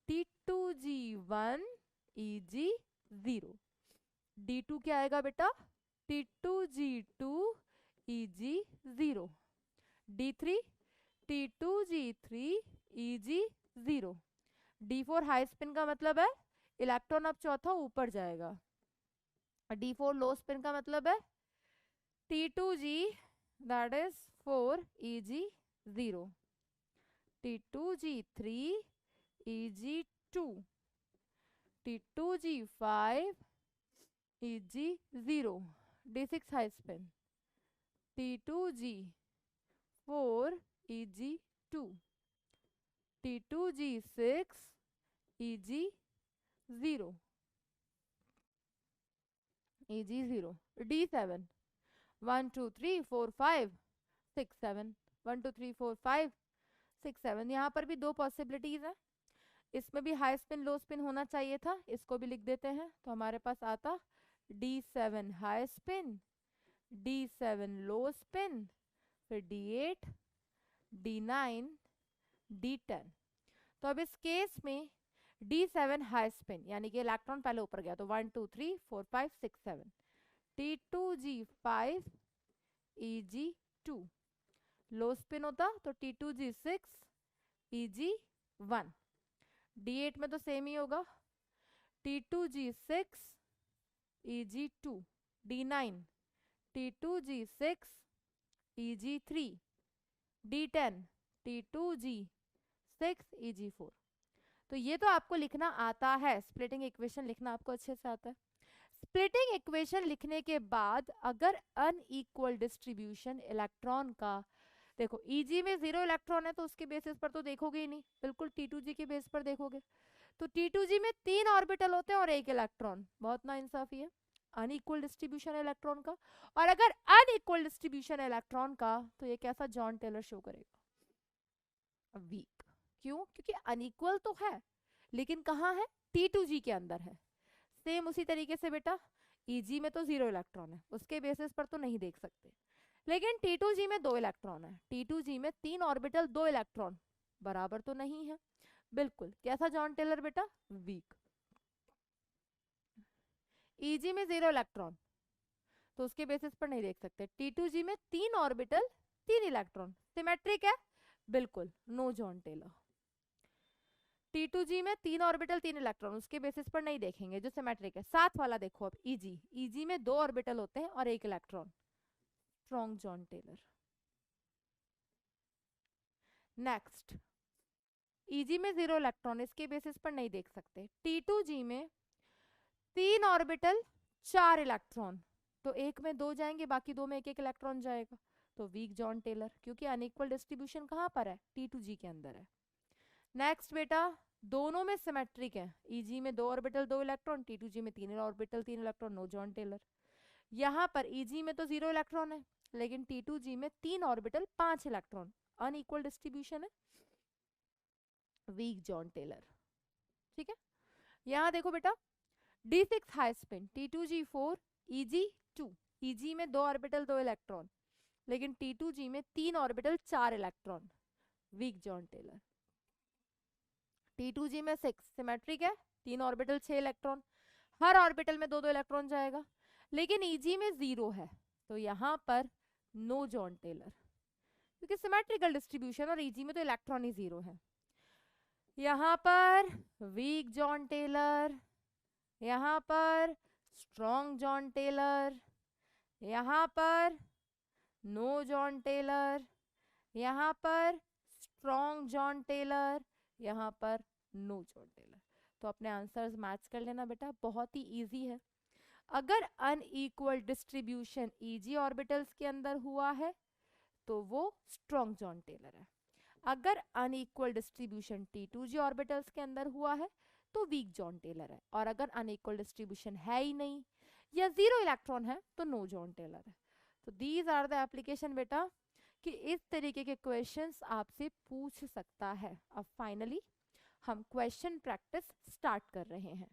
T2G1 EG0. D2 क्या आएगा बेटा, T2G2 EG0. D3 T2G3 EG0. D4 high spin का मतलब है इलेक्ट्रॉन अब चौथा ऊपर जाएगा. D4 लो स्पिन का मतलब है T2G that is 4 EG0. T2G3 EG2. T2G5 EG0. D6 high spin, T2G4 EG2. T2G6 EG0. EG0. D7 1 2 3 4 5 6 7. 1 2 3 4 5 6 7. यहाँ पर भी 2 पॉसिबिलिटीज है. इसमें भी हाई स्पिन लो स्पिन होना चाहिए था, इसको भी लिख देते हैं, तो हमारे पास आता D7 हाई स्पिन, D7 लो स्पिन, फिर D8 D9 D10. तो अब इस केस में D7 हाई स्पिन, यानी कि इलेक्ट्रॉन पहले ऊपर गया, तो 1 2 3 4 5 6 7. T2G5 Eg2, लो स्पिन होता तो T2G6 Eg1, D8 में तो सेम ही होगा, T2G6 Eg2, D9 T2G6 Eg3, D10 T2G6 Eg4। तो ये तो आपको लिखना आता है, स्प्लिटिंग इक्वेशन लिखना आपको अच्छे से आता है। स्प्लिटिंग इक्वेशन लिखने के बाद अगर अनइक्वल डिस्ट्रीब्यूशन इलेक्ट्रॉन का, देखो Eg में 0 इलेक्ट्रॉन है तो उसके बेसिस पर तो देखोगे ही नहीं, बिल्कुल T2G के बेस पर देखोगे। तो T2G में 3 ऑर्बिटल होते हैं और 1 इलेक्ट्रॉन, बहुत नाइंसाफी है, अनइक्वल डिस्ट्रीब्यूशन इलेक्ट्रॉन का। और अगर अनइक्वल डिस्ट्रीब्यूशन इलेक्ट्रॉन का तो ये कैसा जॉन टेलर शो करेगा, वीक। क्यों? क्योंकि अनइक्वल तो है लेकिन कहाँ है, T2G के अंदर है। सेम उसी तरीके से बेटा Eg में तो 0 इलेक्ट्रॉन है, उसके बेसिस पर तो नहीं देख सकते, लेकिन T2G में 2 इलेक्ट्रॉन है, T2G में 3 ऑर्बिटल 2 इलेक्ट्रॉन, बराबर तो नहीं है, बिल्कुल कैसा जॉन टेलर बेटा, वीक। Eg में 0 इलेक्ट्रॉन तो उसके बेसिस पर नहीं देख सकते, T2G में 3 ऑर्बिटल 3 इलेक्ट्रॉन, सिमेट्रिक है, बिल्कुल नो जॉन टेलर। T2G में 3 ऑर्बिटल 3 इलेक्ट्रॉन, उसके बेसिस पर नहीं देखेंगे, जो सिमेट्रिक है। साथ वाला देखो अब Eg में 2 ऑर्बिटल होते हैं और 1 electron, strong Jahn Teller. Next Eg में 0 इलेक्ट्रॉन, इसके बेसिस पर नहीं देख सकते। T2G में 3 ऑर्बिटल 4 इलेक्ट्रॉन, तो एक में 2 जाएंगे, बाकी 2 में 1 इलेक्ट्रॉन जाएगा, तो वीक जॉन टेलर, क्योंकि अनइक्वल डिस्ट्रीब्यूशन कहाँ पर है, T2G के अंदर है। नेक्स्ट बेटा दोनों में सिमेट्रिक है, Eg में 2 ऑर्बिटल 2 इलेक्ट्रॉन, T2G में 3 orbital 3 electron, no Jahn Teller. यहाँ पर Eg में तो 0 इलेक्ट्रॉन है लेकिन T2G में 3 ऑर्बिटल 5 इलेक्ट्रॉन, अनइक्वल डिस्ट्रीब्यूशन है, वीक जॉन टेलर। ठीक है, यहाँ देखो बेटा D6 high spin T2G4 Eg2, Eg में 2 ऑर्बिटल 2 इलेक्ट्रॉन लेकिन T2G में 3 orbital 4 electron, weak Jahn Teller. T2G में 6 सिमेट्रिक है, 3 ऑर्बिटल 6 इलेक्ट्रॉन, हर ऑर्बिटल में 2-2 इलेक्ट्रॉन जाएगा, लेकिन Eg में 0 है तो यहाँ पर नो जॉन टेलर, क्योंकि सिमेट्रिकल डिस्ट्रीब्यूशन और Eg में तो इलेक्ट्रॉन ही 0 है। यहाँ पर वीक जॉन टेलर, यहाँ पर स्ट्रॉन्ग जॉन टेलर, यहाँ पर नो जॉन टेलर, यहाँ पर स्ट्रॉन्ग जॉन टेलर, यहाँ पर नो जॉन टेलर। तो अपने आंसर्स मैच कर लेना बेटा, बहुत ही इजी है। अगर अनइक्वल डिस्ट्रीब्यूशन Eg ऑर्बिटल्स के अंदर हुआ है तो वो स्ट्रॉन्ग जॉन टेलर है, अगर अनइक्वल डिस्ट्रीब्यूशन T2G ऑर्बिटल्स के अंदर हुआ है तो वीक जॉन टेलर है, और अगर अनइक्वल डिस्ट्रीब्यूशन है ही नहीं या 0 इलेक्ट्रॉन है तो नो जॉन टेलर है। तो दीज आर द एप्लीकेशन बेटा कि इस तरीके के क्वेश्चंस आपसे पूछ सकता है। अब फाइनली हम क्वेश्चन प्रैक्टिस स्टार्ट कर रहे हैं।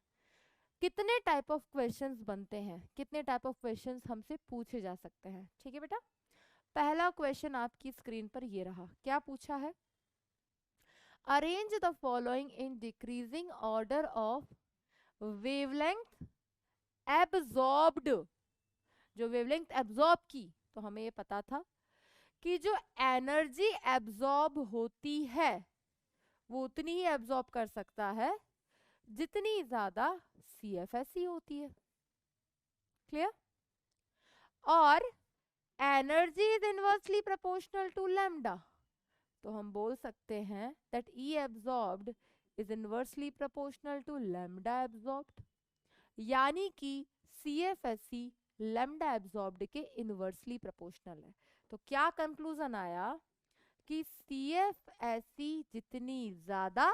कितने टाइप ऑफ क्वेश्चंस बनते हैं, कितने टाइप ऑफ क्वेश्चंस हमसे पूछे जा सकते हैं। ठीक है बेटा, पहला क्वेश्चन आपकी स्क्रीन पर ये रहा, क्या पूछा है, arrange the following in decreasing order of wavelength absorbed. जो वेवलेंथ एब्जॉर्ब की, तो हमें ये पता था कि जो एनर्जी एब्जॉर्ब होती है वो उतनी ही एब्जॉर्ब कर सकता है जितनी ज्यादा CFSE होती है। क्लियर? और energy is inversely proportional to lambda, तो हम बोल सकते हैं that E absorbed is inversely proportional to lambda absorbed, यानी कि CFSE लैम्डा एब्जॉर्ब्ड के इनवर्सली प्रोपोर्शनल है। तो क्या कंक्लूजन आया कि CFSE जितनी ज्यादा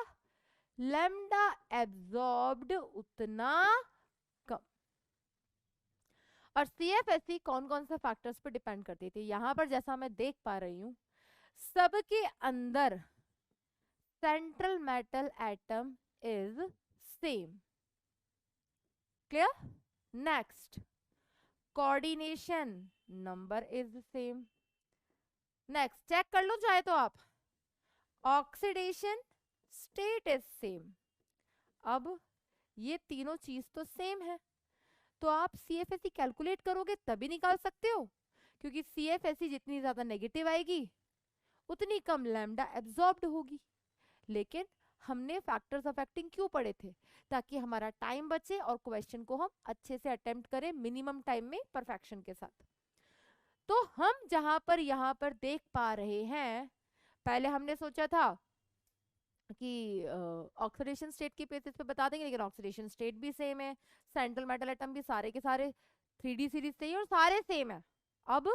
लैम्डा एब्जॉर्ब्ड उतना कम। और CFSE कौन कौन से फैक्टर्स पर डिपेंड करती थी, यहां पर जैसा मैं देख पा रही हूं सबके अंदर central metal atom is same. Clear? Next, coordination number is same. Next check कर लो चाहे तो आप, ऑक्सीडेशन स्टेट इज सेम। अब ये तीनों चीज तो सेम है, तो आप CFSE कैलकुलेट करोगे तभी निकाल सकते हो, क्योंकि CFSE जितनी ज्यादा नेगेटिव आएगी उतनी कम लैम्डा एब्जॉर्ब्ड होगी। लेकिन हमने फैक्टर्स अफेक्टिंग क्यों पढ़े थे? ताकि हमारा टाइम बचे और क्वेश्चन को हम अच्छे से अटेम्प्ट करें मिनिमम टाइम में परफेक्शन के साथ। तो हम जहां पर यहां पर देख पा रहे हैं, पहले हमने सोचा था कि ऑक्सीडेशन स्टेट के बेसिस पे बता देंगे, लेकिन ऑक्सीडेशन स्टेट भी सेम है, सेंट्रल मेटल एटम भी सारे के सारे 3D सीरीज से ही और सारे सेम है। अब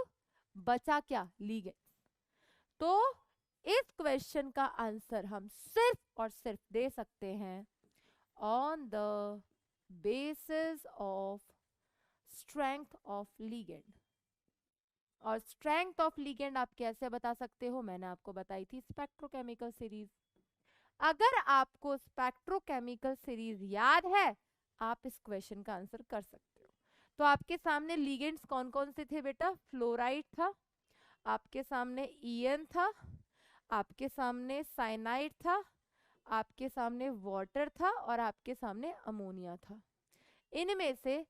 बचा क्या? लिगेंड। तो इस क्वेश्चन का आंसर हम सिर्फ और सिर्फ दे सकते हैं on the basis of strength of ligand. और स्ट्रेंथ ऑफ लिगेंड आप कैसे बता सकते हो? मैंने आपको बताई थी स्पेक्ट्रोकेमिकल सीरीज। अगर आपको स्पेक्ट्रोकेमिकल सीरीज याद है, आप इस क्वेश्चन का आंसर कर सकते हो। तो आपके सामने लिगेंड्स कौन कौन से थे बेटा? फ्लोराइड था, आपके सामने ईएन था, आपके सामने साइनाइड था, आपके सामने वाटर था, और आपके सामने अमोनिया था। इनमें से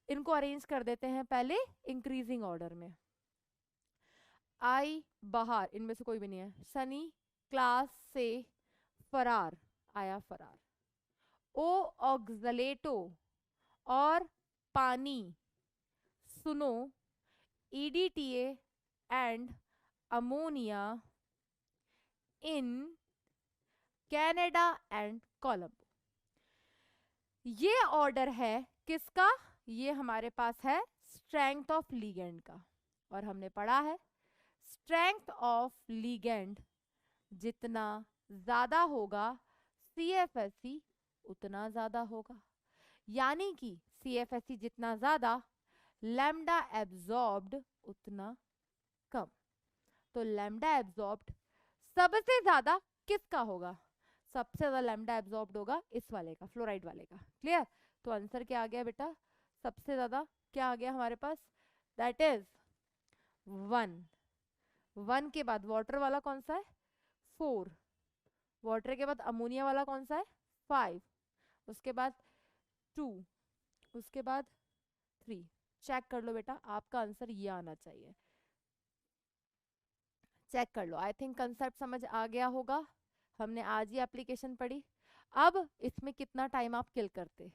इनको अरेंज कर देते हैं पहले इंक्रीजिंग ऑर्डर में। आई बाहर, इनमें से कोई भी नहीं है। सनी क्लास से फरार आया, फरार। ओ ऑक्सलेटो और पानी, सुनो, EDTA and ammonia in Canada and Colombo. ये ऑर्डर है किसका? ये हमारे पास है स्ट्रेंथ ऑफ लिगेंड का। और हमने पढ़ा है स्ट्रेंथ ऑफ लिगेंड जितना ज्यादा होगा CFSE उतना ज्यादा होगा। यानी कि CFSE जितना ज्यादा, लैम्डा एब्जॉर्ब्ड उतना कम। तो लैम्डा एब्जॉर्ब्ड सबसे ज्यादा किसका होगा? सबसे ज्यादा लैम्डा एब्जॉर्ब्ड होगा इस वाले का, फ्लोराइड वाले का। क्लियर? तो आंसर क्या आ गया बेटा? सबसे ज्यादा क्या आ गया हमारे पास? That is 1। 1 के बाद वाटर वाला कौन सा है? 4। वाटर के बाद अमोनिया वाला कौन सा है? 5। उसके बाद 2, उसके बाद 3। चेक कर लो बेटा, आपका आंसर ये आना चाहिए। चेक कर लो। आई थिंक कंसेप्ट समझ आ गया होगा। हमने आज ही एप्लीकेशन पढ़ी। अब इसमें कितना टाइम आप किल करते?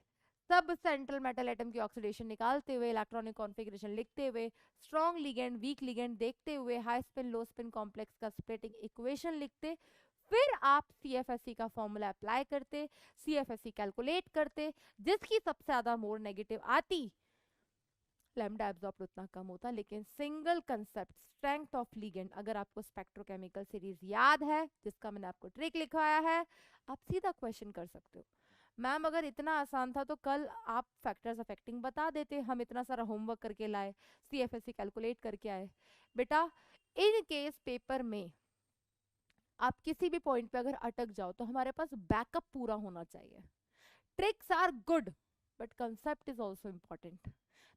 सब सेंट्रल मेटल एटम की ऑक्सीडेशन निकालते हुए, इलेक्ट्रॉनिक कॉन्फ़िगरेशन लिखते हुए, स्ट्रॉन्ग लिगेंड वीक लिगेंड देखते हुए, हाई स्पिन लो स्पिन कॉम्प्लेक्स का स्प्लिटिंग इक्वेशन लिखते, फिर आप CFSE का फॉर्मूला अप्लाई करते, CFSE कैलकुलेट करते, जिसकी सबसे ज्यादा मोर नेगेटिव आती, लैम्डा एब्जॉर्ब उतना कम होता। लेकिन single concept strength of ligand, अगर आपको स्पेक्ट्रोकेमिकल सीरीज याद है, जिसका मैंने आपको ट्रिक लिखवाया है, आप सीधा क्वेश्चन कर सकते हो। मैम अगर इतना आसान था तो कल आप फैक्टर्स अफेक्टिंग बता देते, हम इतना सारा होमवर्क करके लाए, CFSE कैलकुलेट करके आए। बेटा इन केस पेपर में आप किसी भी पॉइंट पे अगर अटक जाओ तो हमारे पास बैकअप पूरा होना चाहिए। Tricks are good but concept is also important.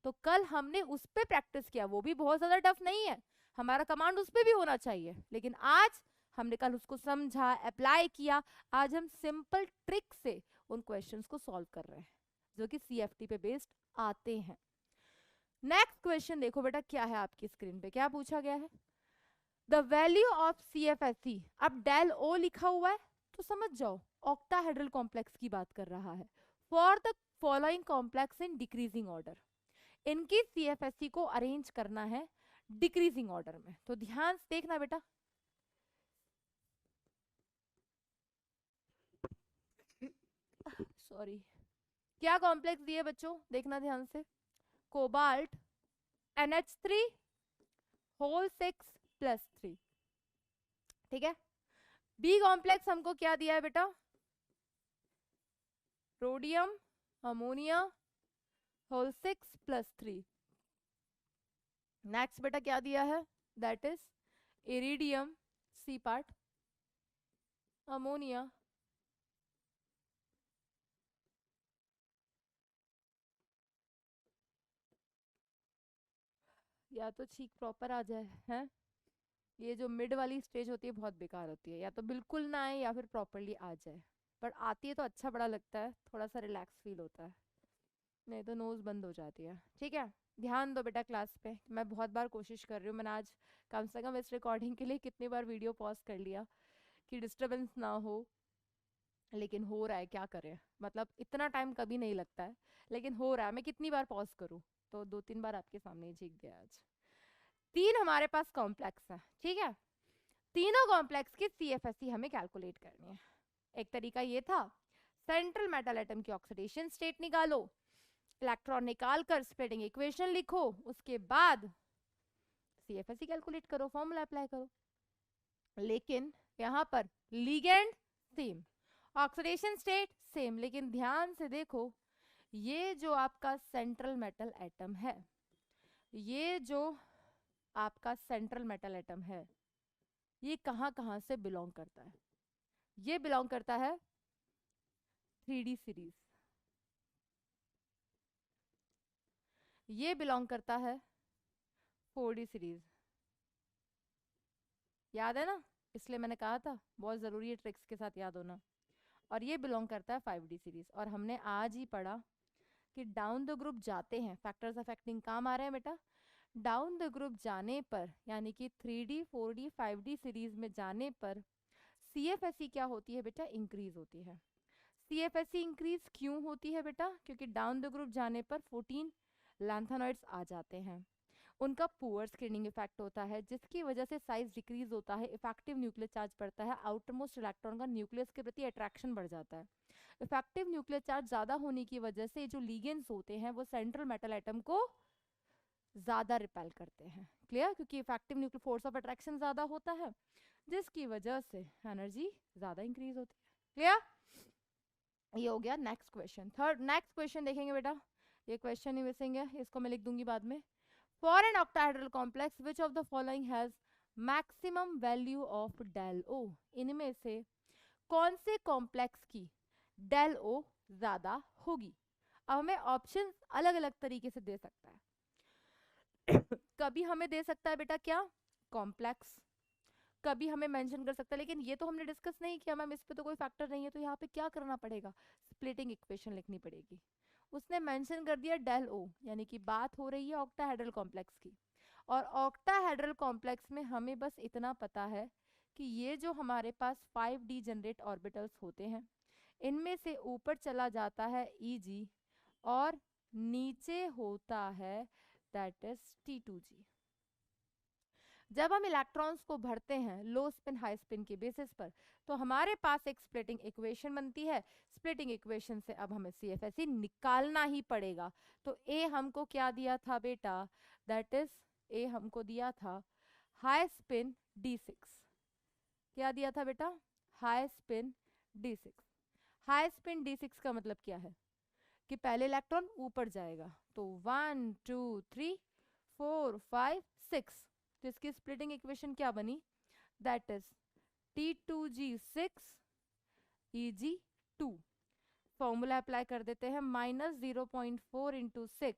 तो कल हमने उस पे प्रैक्टिस किया, वो भी बहुत ज्यादा टफ नहीं है, हमारा कमांड उस पे भी होना चाहिए। लेकिन आज हमने कल उसको समझा, अप्लाई किया। आज हम सिंपल ट्रिक से उन क्वेश्चंस को सॉल्व कर रहे हैं जो कि CFT पे बेस्ड आते हैं। नेक्स्ट क्वेश्चन देखो बेटा, क्या है आपकी स्क्रीन पे, क्या पूछा गया है? द वैल्यू ऑफ CFSE, अब डेल O लिखा हुआ है तो समझ जाओ ऑक्टाहेड्रल कॉम्प्लेक्स की बात कर रहा है। For the following complex in decreasing order, इनकी CFSE को अरेंज करना है डिक्रीजिंग ऑर्डर में। तो ध्यान से देखना बेटा, सॉरी, क्या कॉम्प्लेक्स दिए बच्चों, देखना ध्यान से। कोबाल्ट NH3 होल 6+3, ठीक है। बी कॉम्प्लेक्स हमको क्या दिया है बेटा? Rhodium ammonia whole 6+3। नेक्स्ट बेटा क्या दिया है? That is iridium c part, ammonia, या तो ठीक प्रॉपर आ जाए है, ये जो मिड वाली स्टेज होती है बहुत बेकार होती है, या तो बिल्कुल ना आए या फिर प्रॉपरली आ जाए। पर आती है तो अच्छा बड़ा लगता है, थोड़ा सा रिलैक्स फील होता है। नहीं तो नोज बंद हो जाती है। ठीक है, ध्यान दो बेटा क्लास पे। मैं बहुत बार कोशिश कर रही हूँ, मैंने आज कम से कम इस रिकॉर्डिंग के लिए कितनी बार वीडियो पॉज कर लिया कि डिस्टरबेंस ना हो, लेकिन हो रहा है, क्या करें। मतलब इतना टाइम कभी नहीं लगता है, लेकिन हो रहा है। मैं कितनी बार पॉज करूँ, तो 2-3 बार आपके सामने ही चीख गया आज। 3 हमारे पास कॉम्प्लेक्स है, ठीक है। तीनों कॉम्प्लेक्स की CFSE हमें कैलकुलेट करनी है। एक तरीका ये था, सेंट्रल मेटल एटम की ऑक्सीडेशन स्टेट निकालो, इलेक्ट्रॉन निकाल कर स्प्लिटिंग इक्वेशन लिखो, उसके बाद CFSE कैलकुलेट करो, फॉर्मूला अप्लाई करो। लेकिन यहाँ पर ligand same, oxidation state same, लेकिन ध्यान से देखो, ये जो आपका सेंट्रल मेटल एटम है, ये जो आपका सेंट्रल मेटल एटम है, ये कहाँ कहाँ से बिलोंग करता है? ये बिलोंग करता है 3D सीरीज, ये बिलोंग करता है 4D सीरीज। याद है ना, इसलिए मैंने कहा था बहुत ज़रूरी है ट्रिक्स के साथ याद होना। और ये बिलोंग करता है 5D सीरीज। और हमने आज ही पढ़ा कि डाउन द ग्रुप जाते हैं फैक्टर्स अफेक्टिंग काम आ रहे हैं बेटा। डाउन द ग्रुप जाने पर, यानी कि 3D 4D 5D सीरीज में जाने पर CFSE क्या होती है बेटा? इंक्रीज होती है। CFSE इंक्रीज क्यों होती है बेटा? क्योंकि डाउन द ग्रुप जाने पर 14 लैंथेनॉइड्स आ जाते हैं, उनका पुअर स्क्रीनिंग इफेक्ट होता है, जिसकी वजह से साइज डिक्रीज होता है, इफेक्टिव न्यूक्लियर चार्ज बढ़ता है, आउटर मोस्ट इलेक्ट्रॉन का न्यूक्लियस के प्रति अट्रैक्शन बढ़ जाता है। इफेक्टिव न्यूक्लियर चार्ज ज्यादा होने की वजह से जो लिगेंड्स होते हैं वो सेंट्रल मेटल एटम को ज्यादा रिपेल करते हैं। क्लियर? क्योंकि effective nuclear force of attraction ज्यादा होता है, जिसकी वजह से एनर्जी ज्यादा इंक्रीज होती है। क्लियर? ये हो गया next question. Third next question देखेंगे बेटा, ये क्वेश्चन ही मिसिंग है, इसको मैं लिख दूंगी बाद में। For an octahedral complex which of the following has maximum value of del o? इनमें से कौन से कॉम्प्लेक्स की डेल ओ ज्यादा होगी? अब हमें ऑप्शन अलग अलग तरीके से दे सकता है। कभी हमें दे सकता है बेटा क्या? कॉम्प्लेक्स। कभी हमें मेंशन कर सकता है, लेकिन ये तो हमने डिस्कस नहीं किया मैम, इस पे तो कोई फैक्टर नहीं है, तो यहाँ पे क्या करना पड़ेगा? स्प्लिटिंग इक्वेशन लिखनी पड़ेगी। उसने मेंशन कर दिया डेल ओ, यानी कि बात हो रही है ऑक्टाहेड्रल कॉम्प्लेक्स की। और ऑक्टाहेड्रल कॉम्प्लेक्स में हमें बस इतना पता है कि ये जो हमारे पास 5D जनरेट ऑर्बिटल्स होते हैं, इनमें से ऊपर चला जाता है Eg और नीचे होता है दैट इज T2G। जब हम इलेक्ट्रॉन्स को भरते हैं लो स्पिन हाई स्पिन के बेसिस पर, तो हमारे पास एक स्प्लिटिंग इक्वेशन बनती है। स्प्लिटिंग इक्वेशन से अब हमें CFSE निकालना ही पड़ेगा। तो ए हमको क्या दिया था बेटा? दैट इज ए हमको दिया था हाई स्पिन D6। क्या दिया था बेटा? High spin D6। High spin D6 का मतलब क्या है? कि पहले इलेक्ट्रॉन ऊपर जाएगा, तो 1 2 3 4 5 6, तो इसकी स्प्लिटिंग इक्वेशन क्या बनी? That is T2G6 Eg2। Formula apply कर देते हैं, -0.4 इंटू 6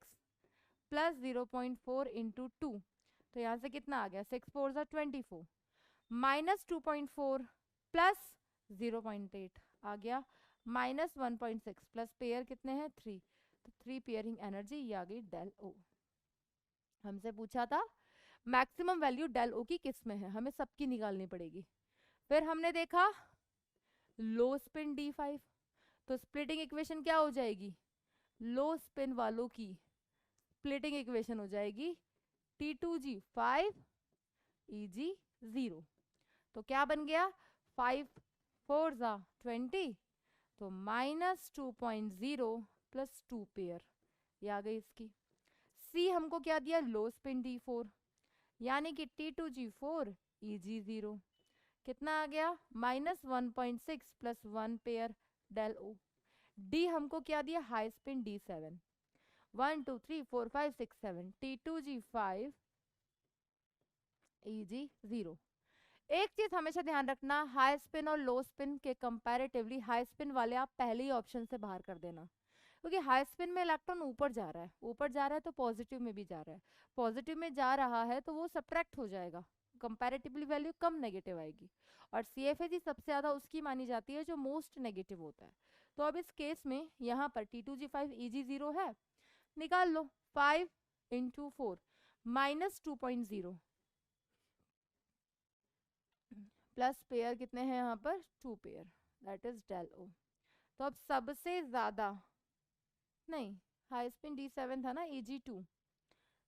प्लस 0.4 इंटू 2, तो यहाँ से कितना आ गया? 6 4 24, -2.4 प्लस 0.8 आ गया, -1.6 प्लस पेयर कितने हैं? 3, तो 3 पेयरिंग एनर्जी, ये आ गई डेल ओ। हमसे पूछा था मैक्सिमम वैल्यू डेल ओ की किस में है, हमें सबकी निकालनी पड़ेगी। फिर हमने देखा लो स्पिन D5, तो स्प्लिटिंग इक्वेशन क्या हो जाएगी? लो स्पिन वालों की स्प्लिटिंग इक्वेशन हो जाएगी T2G5 Eg0। तो क्या बन गया? 5 4 20, तो -2.0 प्लस 2 पेयर, ये आ गई इसकी। सी हमको क्या दिया? लो स्पिन D4, यानी कि T2G4 Eg0, कितना आ गया? -1.6 plus 1 pair del o. D हमको क्या दिया? High spin D7, 1 2 3 4 5 6 7, T2G5 Eg0। एक चीज हमेशा ध्यान रखना, हाई स्पिन और लो स्पिन के कंपैरेटिवली हाई स्पिन वाले आप पहले ही ऑप्शन से बाहर कर देना, क्योंकि हाई स्पिन में इलेक्ट्रॉन ऊपर जा रहा है, ऊपर जा रहा है तो पॉजिटिव में भी जा रहा है, पॉजिटिव में जा रहा है तो वो सब्ट्रैक्ट हो जाएगा, कंपैरेटिवली वैल्यू कम नेगेटिव आएगी। और CFSE सबसे ज्यादा उसकी मानी जाती है जो मोस्ट नेगेटिव होता है। तो अब इस केस में यहाँ पर T2G5 Eg0 है, निकाल लो, 5 इंटू 4 -2.0 प्लस पेयर कितने हैं यहाँ पर, 2 pair, that is del o. तो अब सबसे ज्यादा, नहीं हाई स्पिन D7 था ना, Eg2,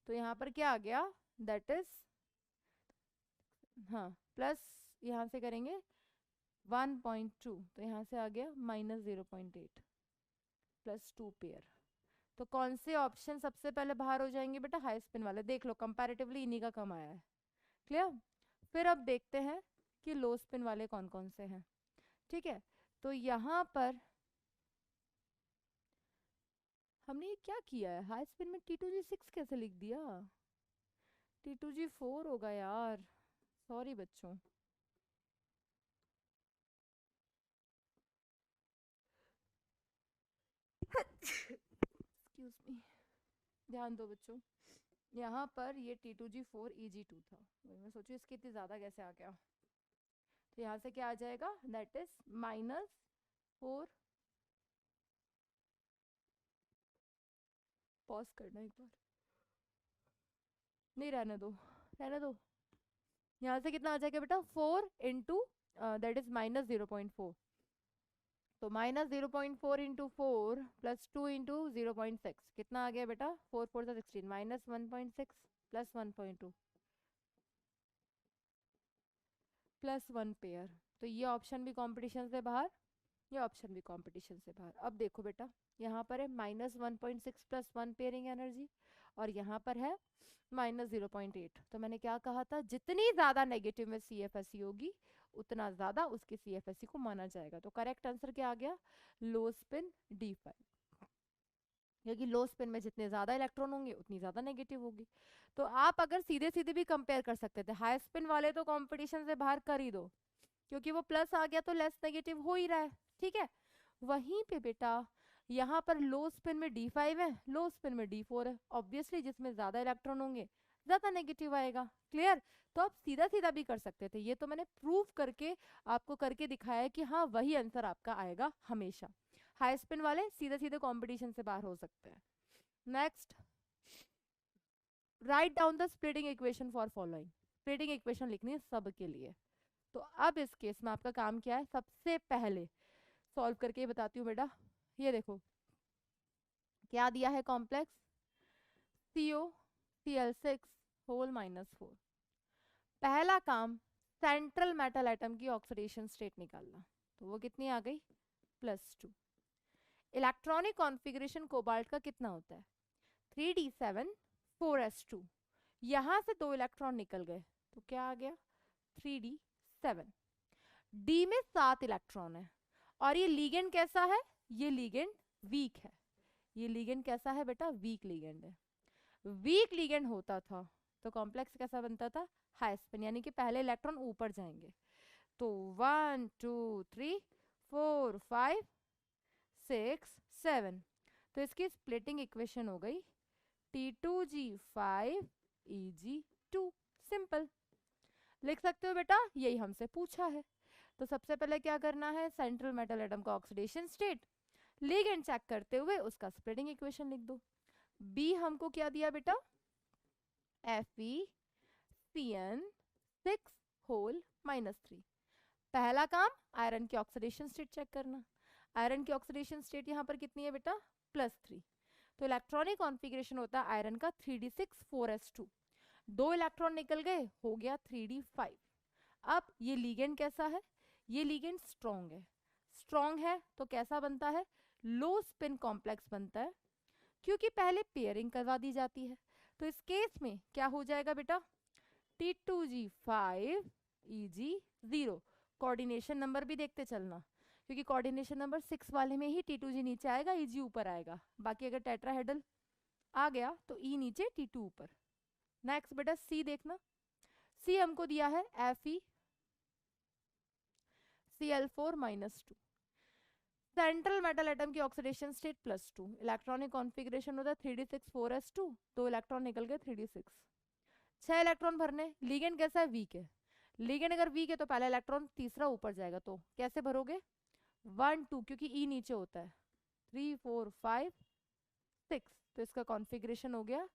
तो यहाँ पर क्या आ गया, दैट इज, हाँ प्लस, यहाँ से करेंगे 1.2, तो यहाँ से आ गया -0.8 प्लस 2 पेयर। तो कौन से ऑप्शन सबसे पहले बाहर हो जाएंगे बेटा, हाई स्पिन वाले। देख लो कंपैरेटिवली इन्हीं का कम आया है, क्लियर। फिर अब देखते हैं कि लो स्पिन वाले कौन कौन से हैं, ठीक है। तो यहाँ पर हमने ये क्या किया है, हाई स्पिन में T2G6 कैसे लिख दिया, T2G4 होगा यार, सॉरी बच्चों। एक्सक्यूज मी, ध्यान दो बच्चों, यहाँ पर ये T2G4 EG2 था, मैं सोचू इसके इतनी ज़्यादा कैसे आ गया। तो यहाँ से क्या आ जाएगा, दैट इज -4, पॉज करना एक बार, नहीं रहने दो, रहने दो। यहाँ से कितना आ जाएगा बेटा, 4 इंटू दैट इज -0.4, तो -0.4 इंटू 4 प्लस 2 इंटू 0.6 कितना आ गया बेटा, 4 4 16, -1.6 प्लस 1.2 प्लस 1 पेयर। तो ये ऑप्शन भी कंपटीशन से बाहर, ये ऑप्शन भी कंपटीशन से बाहर। अब देखो बेटा, यहाँ पर है -1.6 प्लस 1 पेयरिंग एनर्जी, और यहाँ पर है -0.8। तो मैंने क्या कहा था, जितनी ज्यादा नेगेटिव में CFSE होगी उतना ज्यादा उसकी CFSE को माना जाएगा। तो करेक्ट आंसर क्या आ गया, लो स्पिन D5, क्योंकि लो स्पिन में जितने ज्यादा इलेक्ट्रॉन होंगे उतनी ज्यादा नेगेटिव होगी। तो आप अगर सीधे सीधे भी कंपेयर कर सकते थे, हाई स्पिन वाले तो कंपटीशन से बाहर कर ही दो, क्योंकि वो प्लस आ गया तो लेस नेगेटिव हो ही रहा है, ठीक है। वहीं पे बेटा यहाँ पर लो स्पिन में D5 है, लो स्पिन में D4 है, ऑब्वियसली जिसमें ज्यादा इलेक्ट्रॉन होंगे ज्यादा नेगेटिव आएगा, क्लियर। तो आप सीधा सीधा भी कर सकते थे, ये तो मैंने प्रूव करके आपको करके दिखाया है कि हाँ वही आंसर आपका आएगा हमेशा। हाई स्पिन वाले सीधे सीधे कंपटीशन से बाहर हो सकते हैं। Next, write down the splitting equation for following, splitting equation लिखनी है सबके लिए। तो अब इस केस में आपका काम क्या है, सबसे पहले सॉल्व करके बताती हूँ बेटा। ये देखो क्या दिया है, कॉम्प्लेक्स COCl6 होल -4। पहला काम, सेंट्रल मेटल एटम की ऑक्सीडेशन स्टेट निकालना, तो वो कितनी आ गई, +2। इलेक्ट्रॉनिक कॉन्फ़िगरेशन कोबाल्ट का कितना होता है, 3d7 4s2, यहां से 2 इलेक्ट्रॉन निकल गए, तो क्या आ गया, 3d7। डी में 7 इलेक्ट्रॉन है, और ये लीगेंड कैसा है, ये लीगेंड वीक है, ये लीगेंड कैसा है बेटा, वीक लीगेंड है। वीक लीगेंड होता था तो कॉम्प्लेक्स कैसा बनता था, हाई स्पिन, यानी कि पहले इलेक्ट्रॉन ऊपर जाएंगे। तो 1 2 3 4 5 6 7, तो इसकी स्प्लिटिंग इक्वेशन हो गई T2G5 Eg2, सिंपल लिख सकते हो बेटा, यही हमसे पूछा है। तो सबसे पहले क्या करना है, सेंट्रल मेटल एटम का ऑक्सीडेशन स्टेट, लिगेंड चेक करते हुए उसका स्प्लिटिंग इक्वेशन लिख दो। बी हमको क्या दिया बेटा, FeCN6 होल -3। पहला काम आयरन की ऑक्सीडेशन स्टेट चेक करना, आयरन की ऑक्सीडेशन स्टेट यहाँ पर कितनी है बेटा, +3। तो इलेक्ट्रॉनिक कॉन्फ़िगरेशन होता है आयरन का 3d6 4s2, 2 इलेक्ट्रॉन निकल गए, हो गया 3d5। अब ये लीगेंड कैसा है, ये लीगेंड स्ट्रॉन्ग है, स्ट्रॉन्ग है तो कैसा बनता है, लो स्पिन कॉम्प्लेक्स बनता है, क्योंकि पहले पेयरिंग करवा दी जाती है। तो इस केस में क्या हो जाएगा बेटा, T2G5 Eg0, कोऑर्डिनेशन नंबर भी देखते चलना, क्योंकि कोऑर्डिनेशन नंबर 6 वाले में ही T2G नीचे आएगा, Eg ऊपर आएगा, बाकी अगर टेट्राहेड्रल आ गया तो E नीचे T2 ऊपर। नेक्स्ट बेटा C देखना, C हमको दिया है FeCl4 -2, सेंट्रल मेटल एटम की ऑक्सीडेशन स्टेट +2, इलेक्ट्रॉनिक कॉन्फ़िगरेशन होता है 3d6 4s2, 2 इलेक्ट्रॉन निकल गए 3d6, 6 इलेक्ट्रॉन भरने। लीगेंड कैसा है, वीक है, लीगेंड अगर वीक है तो पहला इलेक्ट्रॉन तीसरा ऊपर जाएगा, तो कैसे भरोगे, 1 2, क्योंकि ई नीचे होता है, 3 4 5 6, तो इसका कॉन्फ़िगरेशन हो गया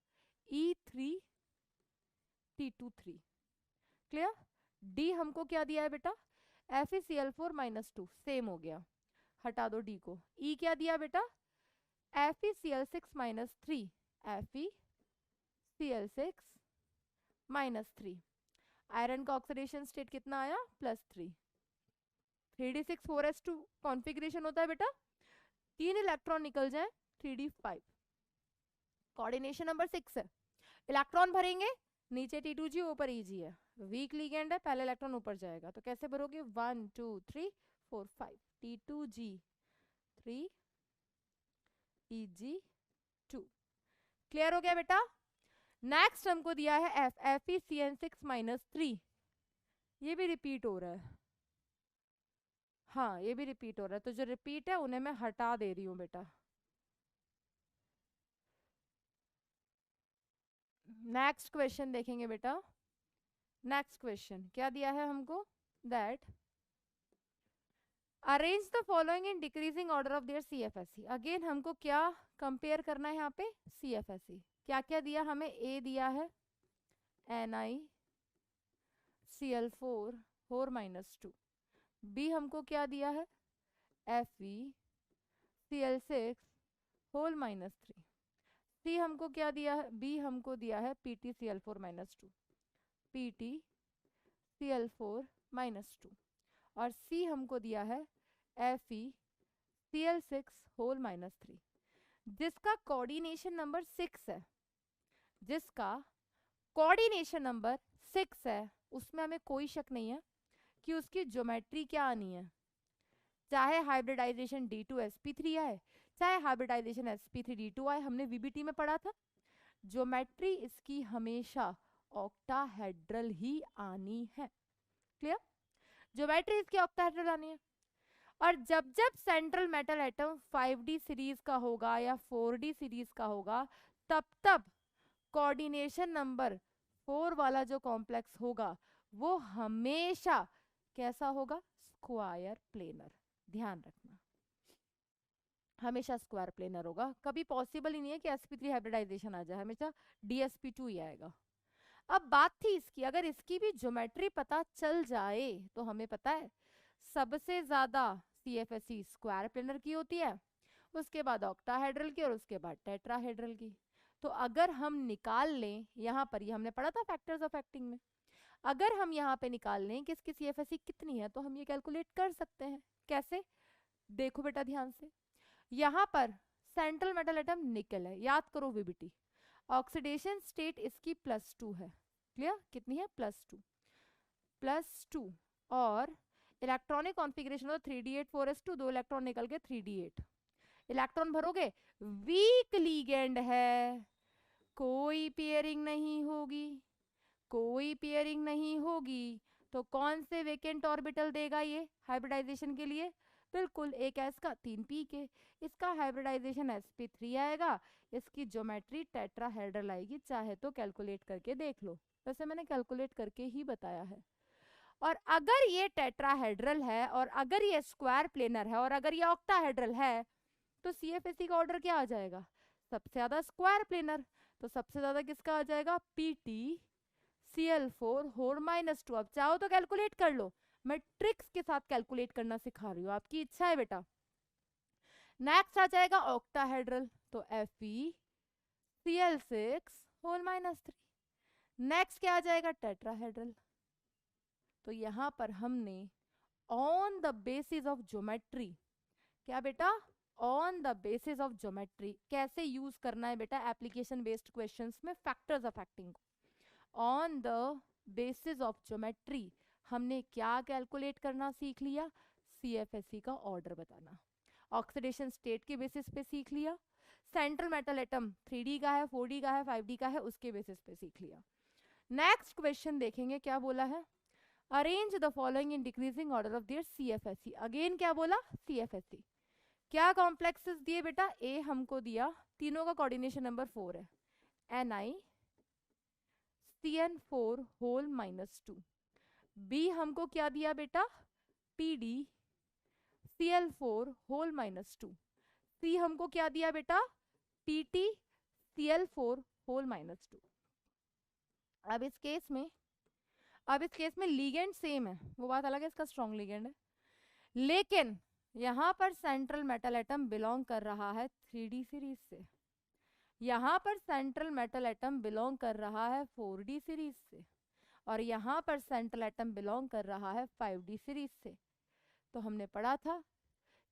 E3T23। क्लियर। डी हमको क्या दिया है बेटा, FeCl4 - 2, सेम हो गया, हटा दो डी को। ई क्या दिया बेटा, FeCl6 - 3, FeCl6 - 3। आयरन का ऑक्सीडेशन स्टेट कितना आया, +3। 3d6 4s2 कॉन्फ़िगरेशन होता है बेटा, 3 इलेक्ट्रॉन निकल जाए 3d5। कोऑर्डिनेशन नंबर 6 है। इलेक्ट्रॉन भरेंगे, नीचे T2G ऊपर Eg है, वीक लिगेंड है, पहले इलेक्ट्रॉन ऊपर जाएगा, तो कैसे भरोगे, 1 2 3 4 5, T2G 3 Eg2। क्लियर हो गया बेटा। नेक्स्ट हमको दिया है FeCN6 - 3, ये भी रिपीट हो रहा है, हाँ ये भी रिपीट हो रहा है, तो जो रिपीट है उन्हें मैं हटा दे रही हूँ बेटा। नेक्स्ट क्वेश्चन देखेंगे बेटा। नेक्स्ट क्वेश्चन क्या दिया है हमको, that arrange the following in decreasing order of their CFSE। Again हमको क्या कंपेयर करना है यहाँ पे, CFSE। क्या क्या दिया हमें, ए दिया है NiCl4 - 2, बी हमको क्या दिया है, FeCl6 सी हमको क्या दिया है, बी हमको दिया है PtCl4 - 2, PtCl4 - 2, और सी हमको दिया है FeCl6 जिसका कोऑर्डिनेशन नंबर 6 है, जिसका कोऑर्डिनेशन नंबर 6 है, उसमें हमें कोई शक नहीं है कि उसकी ज्योमेट्री क्या आनी है, चाहे हाइब्रिडाइजेशन D2sp3 आए, चाहे हाइब्रिडाइजेशन sp3d2 आए, हमने VBT में पढ़ा था, ज्योमेट्री इसकी हमेशा ऑक्टाहेड्रल ही आनी है। क्लियर, ज्योमेट्री इसकी ऑक्टाहेड्रल आनी है। और जब जब central metal atom 5D series का होगा या 4D सीरीज का होगा, तब तब कोऑर्डिनेशन नंबर 4 वाला जो कॉम्प्लेक्स होगा वो हमेशा कैसा होगा, स्क्वायर प्लेनर। ध्यान रखना, हमेशा स्क्वायर प्लेनर होगा, कभी पॉसिबल ही नहीं है कि sp3 हाइब्रिडाइजेशन आ जाए, हमेशा dsp2 ही आएगा। अब बात थी इसकी, अगर इसकी भी ज्योमेट्री पता चल जाए तो हमें पता है सबसे ज्यादा CFSE स्क्वायर प्लेनर की होती है, उसके बाद ऑक्टाहेड्रल की, और उसके बाद टेट्राहेड्रल की। तो अगर हम निकाल लें यहाँ पर, ये हमने पढ़ा था फैक्टर्स ऑफ एक्टिंग में, अगर हम यहाँ पे निकाल लें कि इसकी CFSE कितनी है, तो हम ये कैलकुलेट कर सकते हैं। कैसे, देखो बेटा ध्यान से, यहाँ पर सेंट्रल मेटल एटम निकल है, याद करो VBT, ऑक्सीडेशन स्टेट इसकी +2 है। क्लियर, कितनी है, +2, और इलेक्ट्रॉनिक कॉन्फ़िगरेशन हो 3d8 4s2, 2 इलेक्ट्रॉन निकल के 3d8। इलेक्ट्रॉन भरोगे, वीक लीगेंड है, कोई पेयरिंग नहीं होगी, कोई पेयरिंग नहीं होगी, तो कौन से वेकेंट ऑर्बिटल देगा ये हाइब्रिडाइजेशन के लिए, बिल्कुल एक एस का 3 पी के, इसका हाइब्रिडाइजेशन sp3 आएगा, इसकी ज्योमेट्री टेट्राहेड्रल आएगी, चाहे तो कैलकुलेट करके देख लो, वैसे मैंने कैलकुलेट करके ही बताया है। और अगर ये टेट्राहेड्रल है, और अगर ये स्क्वायर प्लेनर है, और अगर ये ऑक्टाहेड्रल है, तो CFSE का ऑर्डर क्या आ जाएगा, सबसे ज्यादा स्क्वायर प्लेनर, तो सबसे ज्यादा किसका आ जाएगा, PtCl4 - 2। अब चाहो तो कैलकुलेट कर लो, मैं ट्रिक्स के साथ कैलकुलेट करना सिखा रही हूँ, आपकी इच्छा है बेटा। नेक्स्ट आ जाएगा ऑक्टाहेड्रल, तो FeCl6 - 3। नेक्स्ट क्या आ जाएगा, टेट्राहेड्रल, तो यहाँ पर हमने on the basis of geometry, क्या बेटा, on the basis of geometry, कैसे यूज करना है बेटा एप्लीकेशन बेस्ड क्वेश्चंस में फैक्टर्स ऑफ एक्टिंग को, on the basis of geometry हमने क्या कैलकुलेट करना सीख लिया, CFSE का ऑर्डर बताना, ऑक्सीडेशन स्टेट के बेसिस पे सीख लिया, सेंट्रल मेटल एटम 3D का है, 4D का है, 5D का है, उसके बेसिस पे सीख लिया। नेक्स्ट क्वेश्चन देखेंगे, क्या बोला है, arrange the following in decreasing order of their CFSE। Again क्या बोला, CFSE, क्या कॉम्प्लेक्सेस दिए बेटा, ए हमको दिया, तीनों का कोऑर्डिनेशन नंबर 4 है, NiCN4 होल -2, बी हमको क्या दिया बेटा, PdCl4 होल -2, सी हमको क्या दिया बेटा, PtCl6 Cl4 होल -2। अब इस केस में लिगेंड सेम है, वो बात अलग है, इसका स्ट्रॉन्ग लिगेंड है, लेकिन यहाँ पर सेंट्रल मेटल एटम बिलोंग कर रहा है 3D सीरीज से, यहाँ पर सेंट्रल मेटल एटम बिलोंग कर रहा है 4D सीरीज से, और यहाँ पर सेंट्रल एटम बिलोंग कर रहा है 5D सीरीज से। तो हमने पढ़ा था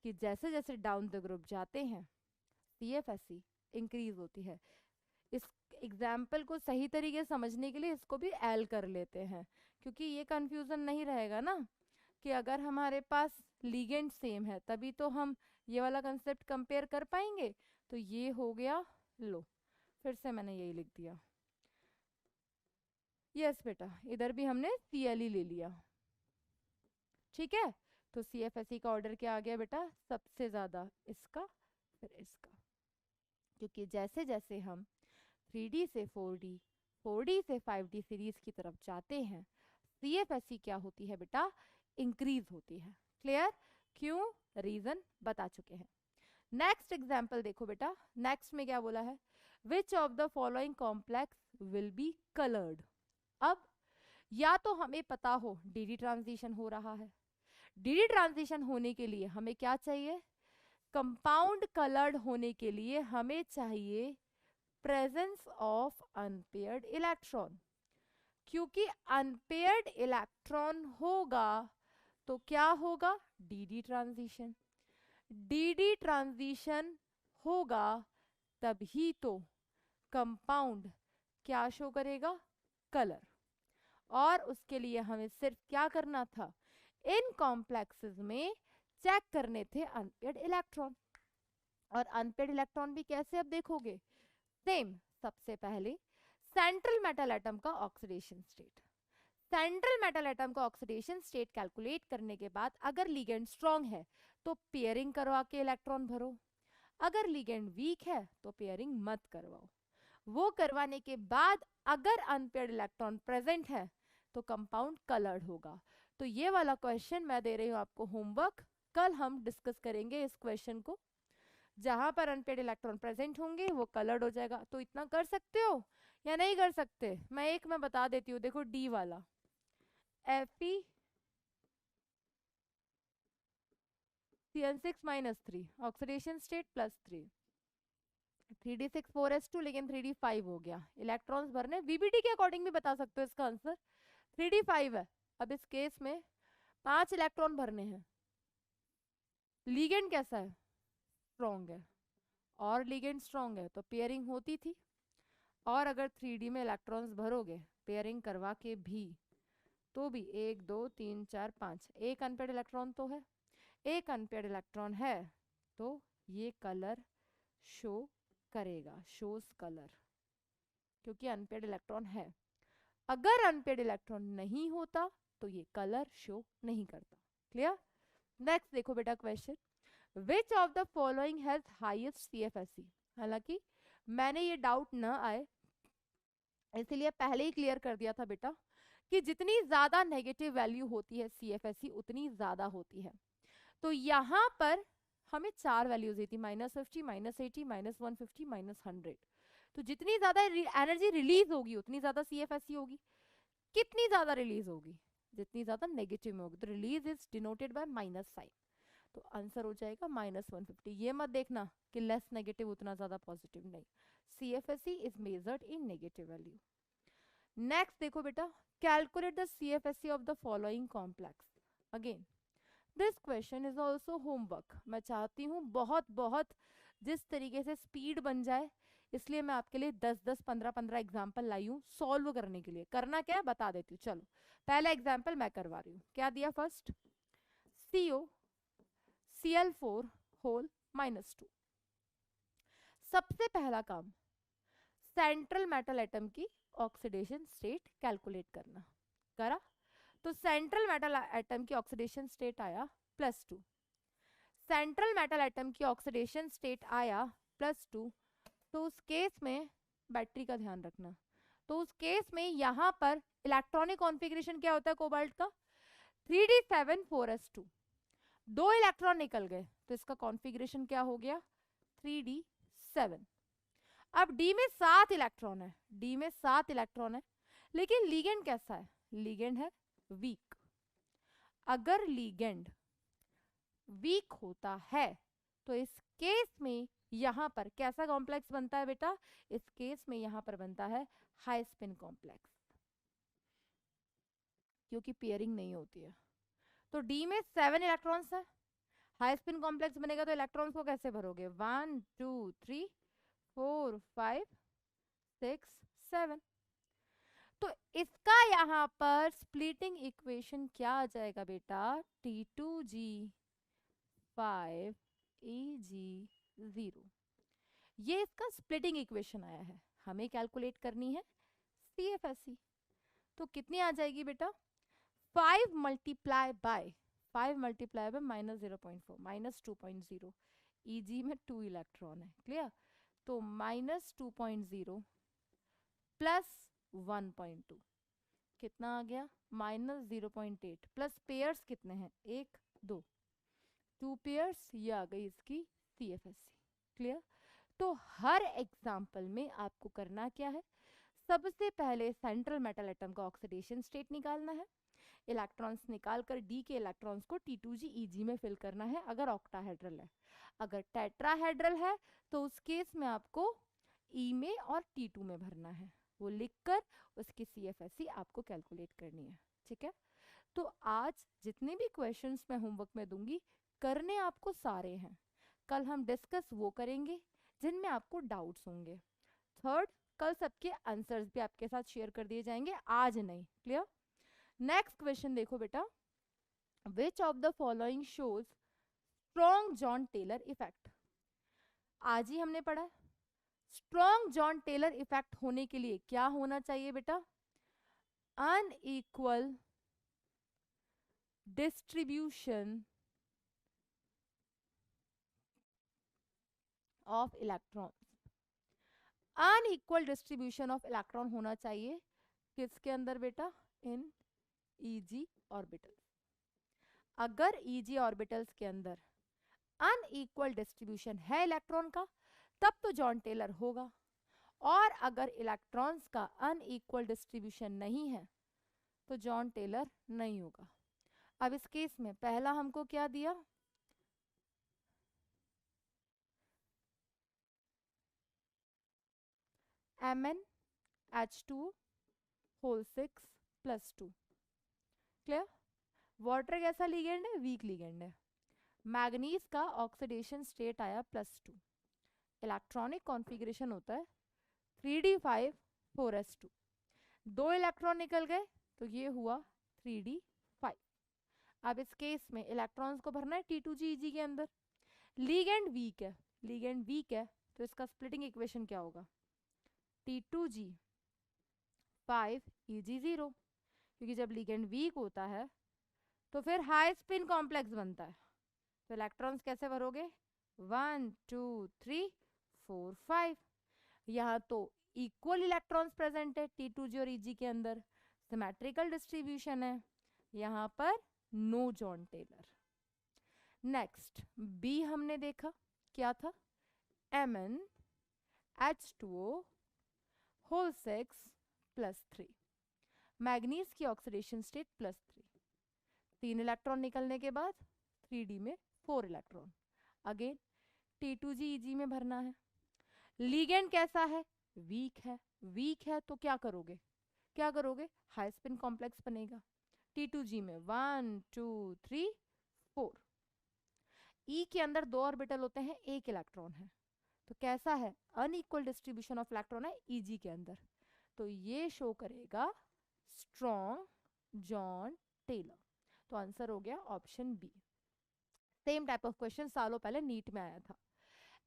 कि जैसे जैसे डाउन द ग्रुप जाते हैं CFSE इंक्रीज होती है। इस एग्जाम्पल को सही तरीके से समझने के लिए इसको भी एल कर लेते हैं, क्योंकि ये कंफ्यूजन नहीं रहेगा ना कि अगर हमारे पास लिगेंड सेम है तभी तो हम ये वाला कंसेप्ट कंपेयर कर पाएंगे। तो ये हो गया, लो फिर से मैंने यही लिख दिया, यस बेटा इधर भी हमने Cl ही ले लिया, ठीक है। तो CFSE का ऑर्डर क्या आ गया बेटा, सबसे ज्यादा इसका फिर इसका, क्योंकि जैसे जैसे हम 3D से 4D, 4D से 5D सीरीज की तरफ जाते हैं CFSE क्या होती है बेटा, इंक्रीज होती है। क्लियर? क्यों, रीजन बता चुके हैं। नेक्स्ट एग्जाम्पल देखो बेटा, नेक्स्ट में क्या बोला है, विच of the following complex will be coloured. अब या तो हमें पता हो DD ट्रांजिशन हो रहा है, DD ट्रांजिशन होने के लिए हमें क्या चाहिए, कंपाउंड कलर्ड होने के लिए हमें चाहिए प्रेजेंस ऑफ अनपेयर्ड इलेक्ट्रॉन, क्योंकि अनपेयर्ड इलेक्ट्रॉन होगा तो क्या होगा, DD ट्रांजिशन, DD ट्रांजिशन होगा तभी तो कंपाउंड क्या शो करेगा, कलर। और उसके लिए हमें सिर्फ क्या करना था, इन कॉम्प्लेक्सेस में चेक करने थे अनपेयर्ड इलेक्ट्रॉन। और अनपेयर्ड इलेक्ट्रॉन भी कैसे अब देखोगे, सेम, सबसे पहले सेंट्रल मेटल एटम का oxidation state, central metal atom का ऑक्सीडेशन स्टेट कैलकुलेट करने के बाद अगर लिगेंड स्ट्रांग है तो पेयरिंग करवा के इलेक्ट्रॉन भरो, अगर लिगेंड वीक है तो पेयरिंग मत करवाओ। वो करवाने के बाद अगर अनपेयर्ड इलेक्ट्रॉन प्रेजेंट है तो कंपाउंड कलर्ड होगा। तो ये वाला क्वेश्चन मैं दे रही हूँ आपको होमवर्क, कल हम डिस्कस करेंगे इस क्वेश्चन को। जहां पर अनपेयर्ड इलेक्ट्रॉन प्रेजेंट होंगे वो कलर्ड हो जाएगा। तो इतना कर सकते हो या नहीं कर सकते, मैं एक में बता देती हूँ, देखो डी वाला Fe CN6-3 oxidation state +3 3d6 4s2, लेकिन 3d5 हो गया, इलेक्ट्रॉन्स भरने, VBT के अकॉर्डिंग भी बता सकते हो इसका आंसर, 3d5 है। अब इस केस में 5 इलेक्ट्रॉन भरने हैं, लिगेंड कैसा है, स्ट्रॉन्ग है, और लिगेंड स्ट्रॉन्ग है तो पेयरिंग होती थी। और अगर 3D में इलेक्ट्रॉन्स भरोगे पेयरिंग करवा के भी तो भी 1 2 3 4 5 एक अनपेयर्ड इलेक्ट्रॉन तो है, एक अनपेयर्ड इलेक्ट्रॉन है तो ये कलर शो करेगा, शोज कलर, क्योंकि अनपेयर्ड इलेक्ट्रॉन है। अगर अनपेयर्ड इलेक्ट्रॉन नहीं होता तो ये कलर शो नहीं करता। क्लियर? नेक्स्ट देखो बेटा question, which of the following has highest CFSE। हालांकि मैंने ये डाउट न आए इसलिए पहले ही क्लियर कर दिया था बेटा कि जितनी ज्यादा नेगेटिव वैल्यू होती है CFSE उतनी ज्यादा होती है। तो यहाँ पर हमें 4 वैल्यूज दी थी, -50, -80, -150, -100। तो जितनी ज्यादा एनर्जी रिलीज होगी उतनी ज्यादा CFSE होगी। कितनी ज्यादा रिलीज होगी, जितनी ज्यादा नेगेटिव में होगी। तो release is denoted by minus sign, तो आंसर हो जाएगा -150। ये मत देखना कि लेस नेगेटिव उतना ज्यादा पॉजिटिव, नहीं, CFSE is measured in negative value. Next देखो बेटा, calculate the CFSE of the following complex. Again this question is also homework. मैं चाहती हूँ बहुत बहुत जिस तरीके से स्पीड बन जाए, इसलिए मैं आपके लिए 10-10, 15-15 एग्जाम्पल लाई हूँ सॉल्व करने के लिए। करना क्या है बता देती हूँ, चलो पहला एग्जाम्पल मैं करवा रही हूँ। क्या दिया, फर्स्ट COCl4 होल -2। सबसे पहला काम सेंट्रल मेटल एटम की ऑक्सीडेशन स्टेट कैलकुलेट करना। करा? तो सेंट्रल मेटल एटम की ऑक्सीडेशन स्टेट आया +2, सेंट्रल मेटल एटम की ऑक्सीडेशन स्टेट आया +2। तो उस केस में बैटरी का ध्यान रखना, तो उस केस में यहाँ पर इलेक्ट्रॉनिक कॉन्फ़िगरेशन क्या होता है कोबाल्ट का, 3d7 4s2। 2 इलेक्ट्रॉन निकल गए तो इसका कॉन्फ़िगरेशन क्या हो गया, 3d7। अब डी में 7 इलेक्ट्रॉन है, डी में 7 इलेक्ट्रॉन है, लेकिन लीगेंड कैसा है, लीगेंड है वीक। अगर लीगेंड वीक होता है तो इस केस में यहां पर कैसा कॉम्प्लेक्स बनता है बेटा, इस केस में यहां पर बनता है हाई स्पिन कॉम्प्लेक्स, क्योंकि पेयरिंग नहीं होती है। तो डी में 7 इलेक्ट्रॉन्स है, हाई स्पिन कॉम्प्लेक्स बनेगा तो इलेक्ट्रॉन्स को कैसे भरोगे, 1 2 3 4 5 6 7। तो इसका यहाँ पर स्प्लिटिंग इक्वेशन क्या आ जाएगा बेटा, T2G 5 EG0। ये इसका स्प्लिटिंग इक्वेशन आया है, हमें कैलकुलेट करनी है CFSE। तो कितनी आ जाएगी बेटा, 5 multiply by minus 0.4 minus 2.0, EG में 2 इलेक्ट्रॉन है, क्लियर। तो माइनस 2.0 प्लस 1.2 कितना आ गया, माइनस 0.8 प्लस पेयर्स कितने हैं, 1 2, 2 पेयर्स, ये आ गई इसकी CFSE, क्लियर। तो हर एग्जाम्पल में आपको करना क्या है, सबसे पहले सेंट्रल मेटल एटम का ऑक्सीडेशन स्टेट निकालना है, इलेक्ट्रॉन्स निकालकर डी के इलेक्ट्रॉन्स को T2G EG में फिल करना है अगर ऑक्टाहेड्रल है। अगर टेट्राहेड्रल है तो उस केस में आपको E में और T2 में भरना है, वो लिखकर उसकी CFSE आपको कैलकुलेट करनी है, ठीक है। तो आज जितने भी क्वेश्चंस मैं होमवर्क में दूंगी करने आपको सारे हैं, कल हम डिस्कस वो करेंगे जिनमें आपको डाउट्स होंगे। थर्ड, कल सबके आंसर्स भी आपके साथ शेयर कर दिए जाएंगे, आज नहीं, क्लियर। नेक्स्ट क्वेश्चन देखो बेटा, which of the following shows strong Jahn Teller effect. आज ही हमने पढ़ा, स्ट्रॉन्ग जॉन टेलर इफेक्ट होने के लिए क्या होना चाहिए बेटा, unequal distribution of electron, unequal distribution of electron होना चाहिए किसके अंदर बेटा, इन EG ऑर्बिटल्स। अगर EG ऑर्बिटल्स के अंदर अनइक्वल डिस्ट्रीब्यूशन है इलेक्ट्रॉन का तब तो जॉन टेलर होगा, और अगर इलेक्ट्रॉन्स का अनइक्वल डिस्ट्रीब्यूशन नहीं है तो जॉन टेलर नहीं होगा। अब इस केस में पहला हमको क्या दिया, MnH2 whole 6 plus 2, clear. Water कैसा लीगेंड है, वीक लीगेंड है। मैग्नीज का ऑक्सीडेशन स्टेट आया +2, इलेक्ट्रॉनिक कॉन्फ़िगरेशन होता है 3d5 4s2, 2 इलेक्ट्रॉन निकल गए तो ये हुआ 3d5। अब इस केस में इलेक्ट्रॉन्स को भरना है T2G EG के अंदर, लीगेंड वीक है, लीगेंड वीक है तो इसका स्प्लिटिंग इक्वेशन क्या होगा, T2G 5 EG0, क्योंकि जब लीगेंड वीक होता है तो फिर हाई स्पिन कॉम्प्लेक्स बनता है, तो इलेक्ट्रॉन्स कैसे भरोगे, 1 2 3 4 5। यहाँ तो इक्वल इलेक्ट्रॉन्स प्रेजेंट है T2G और EG के अंदर, सिमेट्रिकल डिस्ट्रीब्यूशन है, यहाँ पर no Jahn Teller. Next b हमने देखा क्या था, MnH2O होल 6 प्लस 3, मैग्नीज की ऑक्सीडेशन स्टेट +3, 3 इलेक्ट्रॉन निकलने के बाद 3d में 4 इलेक्ट्रॉन, अगेन T2G EG में भरना है। लीगेंड कैसा है, वीक है, वीक है तो क्या करोगे, क्या करोगे, हाई स्पिन कॉम्प्लेक्स बनेगा T2G में 1 2 3 4। E के अंदर 2 ऑर्बिटल होते हैं, 1 इलेक्ट्रॉन है, तो कैसा है, अनइक्वल डिस्ट्रीब्यूशन ऑफ इलेक्ट्रॉन है EG के अंदर, तो ये शो करेगा स्ट्रॉन्ग जॉन टेलर। तो आंसर हो गया option b. Same type of question सालों पहले नीट में आया था,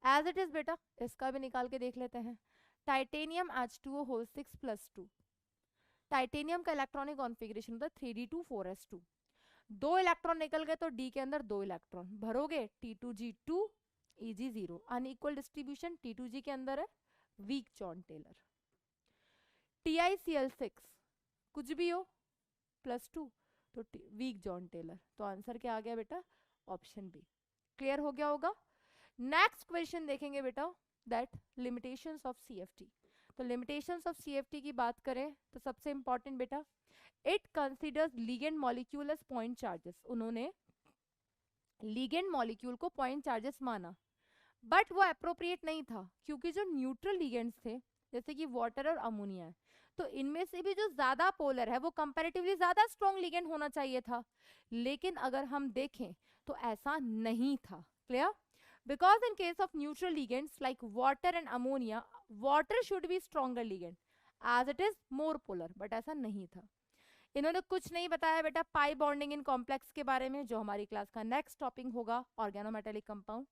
एज इट इज बेटा इसका भी निकाल के देख लेते हैं। Titanium H2O whole 6 plus 2, titanium का इलेक्ट्रॉनिक कॉन्फ़िगरेशन होता है 3d2 4s2, 2 इलेक्ट्रॉन निकल गए तो डी के अंदर 2 electron भरोगे, T2G2 EG0, unequal distribution T2G के अंदर है, वीक जॉन टेलर। TiCl6 कुछ भी हो +2 तो वीक जॉन टेलर, तो आंसर क्या आ गया बेटा, ऑप्शन बी। क्लियर हो गया होगा। नेक्स्ट क्वेश्चन देखेंगे बेटा, दैट लिमिटेशंस ऑफ CFT। तो लिमिटेशंस ऑफ CFT की बात करें तो सबसे इंपॉर्टेंट बेटा, it considers ligand molecule as point charges. उन्होंने लिगेंड मॉलिक्यूल को पॉइंट चार्जेस माना, बट वो अप्रोप्रिएट नहीं था, क्योंकि जो न्यूट्रल लिगेंड्स थे जैसे कि वाटर और अमोनिया है, तो इनमें से भी जो ज्यादा पोलर है वो कंपैरेटिवली ज्यादा स्ट्रॉन्ग लिगेंड होना चाहिए था, लेकिन अगर हम देखें तो ऐसा नहीं था। Clear? Because in case of neutral ligands like water and ammonia, water should be stronger ligand as it is more polar, but ऐसा नहीं था। इन्होंने कुछ नहीं बताया बेटा पाई बॉन्डिंग इन कॉम्प्लेक्स के बारे में, जो हमारी क्लास का नेक्स्ट टॉपिक होगा, ऑर्गेनोमेटेलिक कंपाउंड।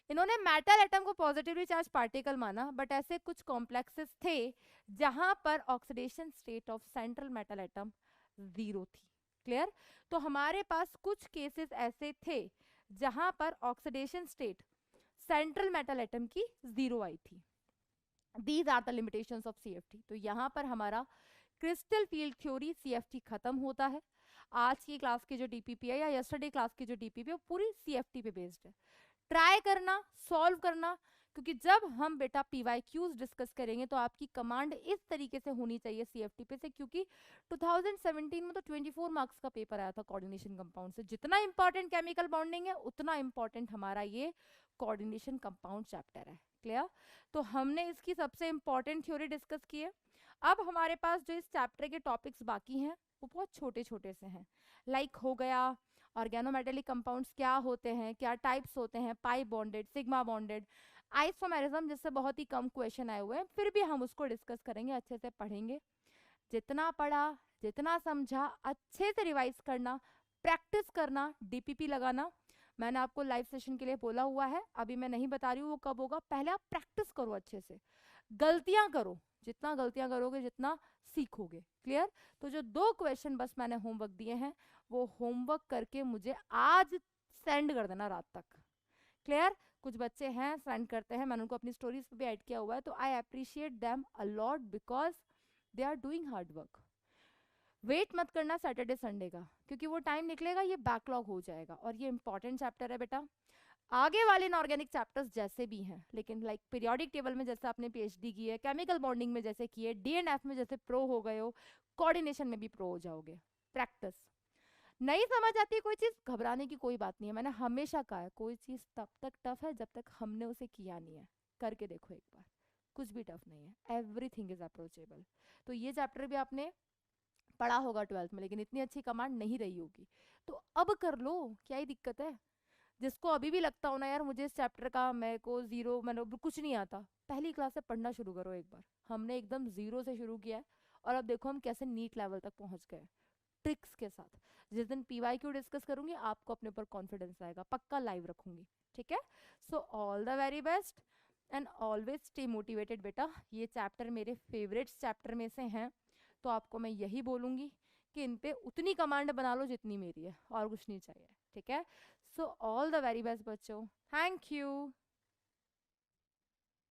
इन्होंने मेटल एटम को पॉजिटिवली चार्ज पार्टिकल माना, बट ऐसे कुछ कॉम्प्लेक्सेस थे जहां पर oxidation state of central metal atom 0 थी। क्लियर? तो हमारे पास कुछ केसेस ऐसे थे जहां पर oxidation state central metal atom की 0 आई थी। These are the limitations of CFT। तो यहाँ पर हमारा क्रिस्टल फील्ड थ्योरी CFT खत्म होता है। आज की क्लास की जो DPP है या यस्टरडे क्लास की जो DPP है वो पूरी CFT पे बेस्ड है। ट्राई करना, सॉल्व करना, क्योंकि जब हम बेटा PYQs डिस्कस करेंगे तो आपकी कमांड इस तरीके से होनी चाहिए CFT पे से, क्योंकि 2017 में तो 24 मार्क्स का पेपर आया था कोऑर्डिनेशन कंपाउंड से। जितना इंपॉर्टेंट केमिकल बॉन्डिंग है उतना इंपॉर्टेंट हमारा ये कोऑर्डिनेशन कंपाउंड चैप्टर है। क्लियर? तो हमने इसकी सबसे इंपॉर्टेंट थ्योरी डिस्कस की है। अब हमारे पास जो इस चैप्टर के टॉपिक्स बाकी हैं वो बहुत छोटे छोटे से हैं, लाइक हो गया ऑर्गेनोमेटेलिक कंपाउंड्स क्या होते हैं, क्या टाइप्स होते हैं, पाई बॉन्डेड, सिग्मा बॉन्डेड, आइसोमेरिज्म, जिससे बहुत ही कम क्वेश्चन आए हुए हैं, फिर भी हम उसको डिस्कस करेंगे, अच्छे से पढ़ेंगे। जितना पढ़ा, जितना समझा, अच्छे से रिवाइज करना, प्रैक्टिस करना, DPP लगाना। मैंने आपको लाइव सेशन के लिए बोला हुआ है, अभी मैं नहीं बता रही हूँ वो कब होगा, पहले आप प्रैक्टिस करो अच्छे से, गलतियां करो, जितना गलतियां करोगे जितना सीखोगे। क्लियर? तो जो 2 क्वेश्चन बस मैंने होमवर्क दिए हैं वो होमवर्क करके मुझे आज सेंड कर देना रात तक। क्लियर? कुछ बच्चे हैं सेंड करते हैं, मैंने उनको अपनी स्टोरीज पे भी ऐड किया हुआ है, तो I appreciate them a lot because they are doing hard work. Wait मत करना सैटरडे संडे का, क्योंकि वो टाइम निकलेगा ये बैकलॉग हो जाएगा, और ये इंपॉर्टेंट चैप्टर है बेटा। आगे वाले इनऑर्गेनिक चैप्टर्स जैसे भी हैं, लेकिन लाइक पीरियोडिक टेबल में जैसे आपने PhD की है, केमिकल बॉन्डिंग में जैसे की है, DNF में जैसे प्रो हो गए हो, कोऑर्डिनेशन में भी प्रो हो जाओगे। प्रैक्टिस। नहीं समझ आती है कोई चीज, घबराने की कोई बात नहीं है। मैंने हमेशा कहा है कोई चीज तब तक टफ है जब तक हमने उसे किया नहीं है। करके देखो एक बार, कुछ भी टफ नहीं है, एवरीथिंग इज अप्रोचेबल। तो ये चैप्टर भी आपने पढ़ा होगा 12th में, लेकिन इतनी अच्छी कमांड नहीं रही होगी, तो अब कर लो, क्या ही दिक्कत है। जिसको अभी भी लगता हो ना यार मुझे इस चैप्टर का मेरे को जीरो, मतलब कुछ नहीं आता, पहली क्लास से पढ़ना शुरू करो एक बार। हमने एकदम जीरो से शुरू किया है, और अब देखो हम कैसे नीट लेवल तक पहुंच गए ट्रिक्स के साथ। जिस दिन PYQ डिस्कस करूंगी आपको अपने ऊपर कॉन्फिडेंस आएगा, पक्का लाइव रखूंगी। ठीक है? So all the very best and always stay motivated बेटा। ये चैप्टर मेरे फेवरेट्स चैप्टर में से हैं, तो आपको मैं यही बोलूंगी कि इन पे उतनी कमांड बना लो जितनी मेरी है, और कुछ नहीं चाहिए। ठीक है? So all the very best बच्चों, थैंक यू।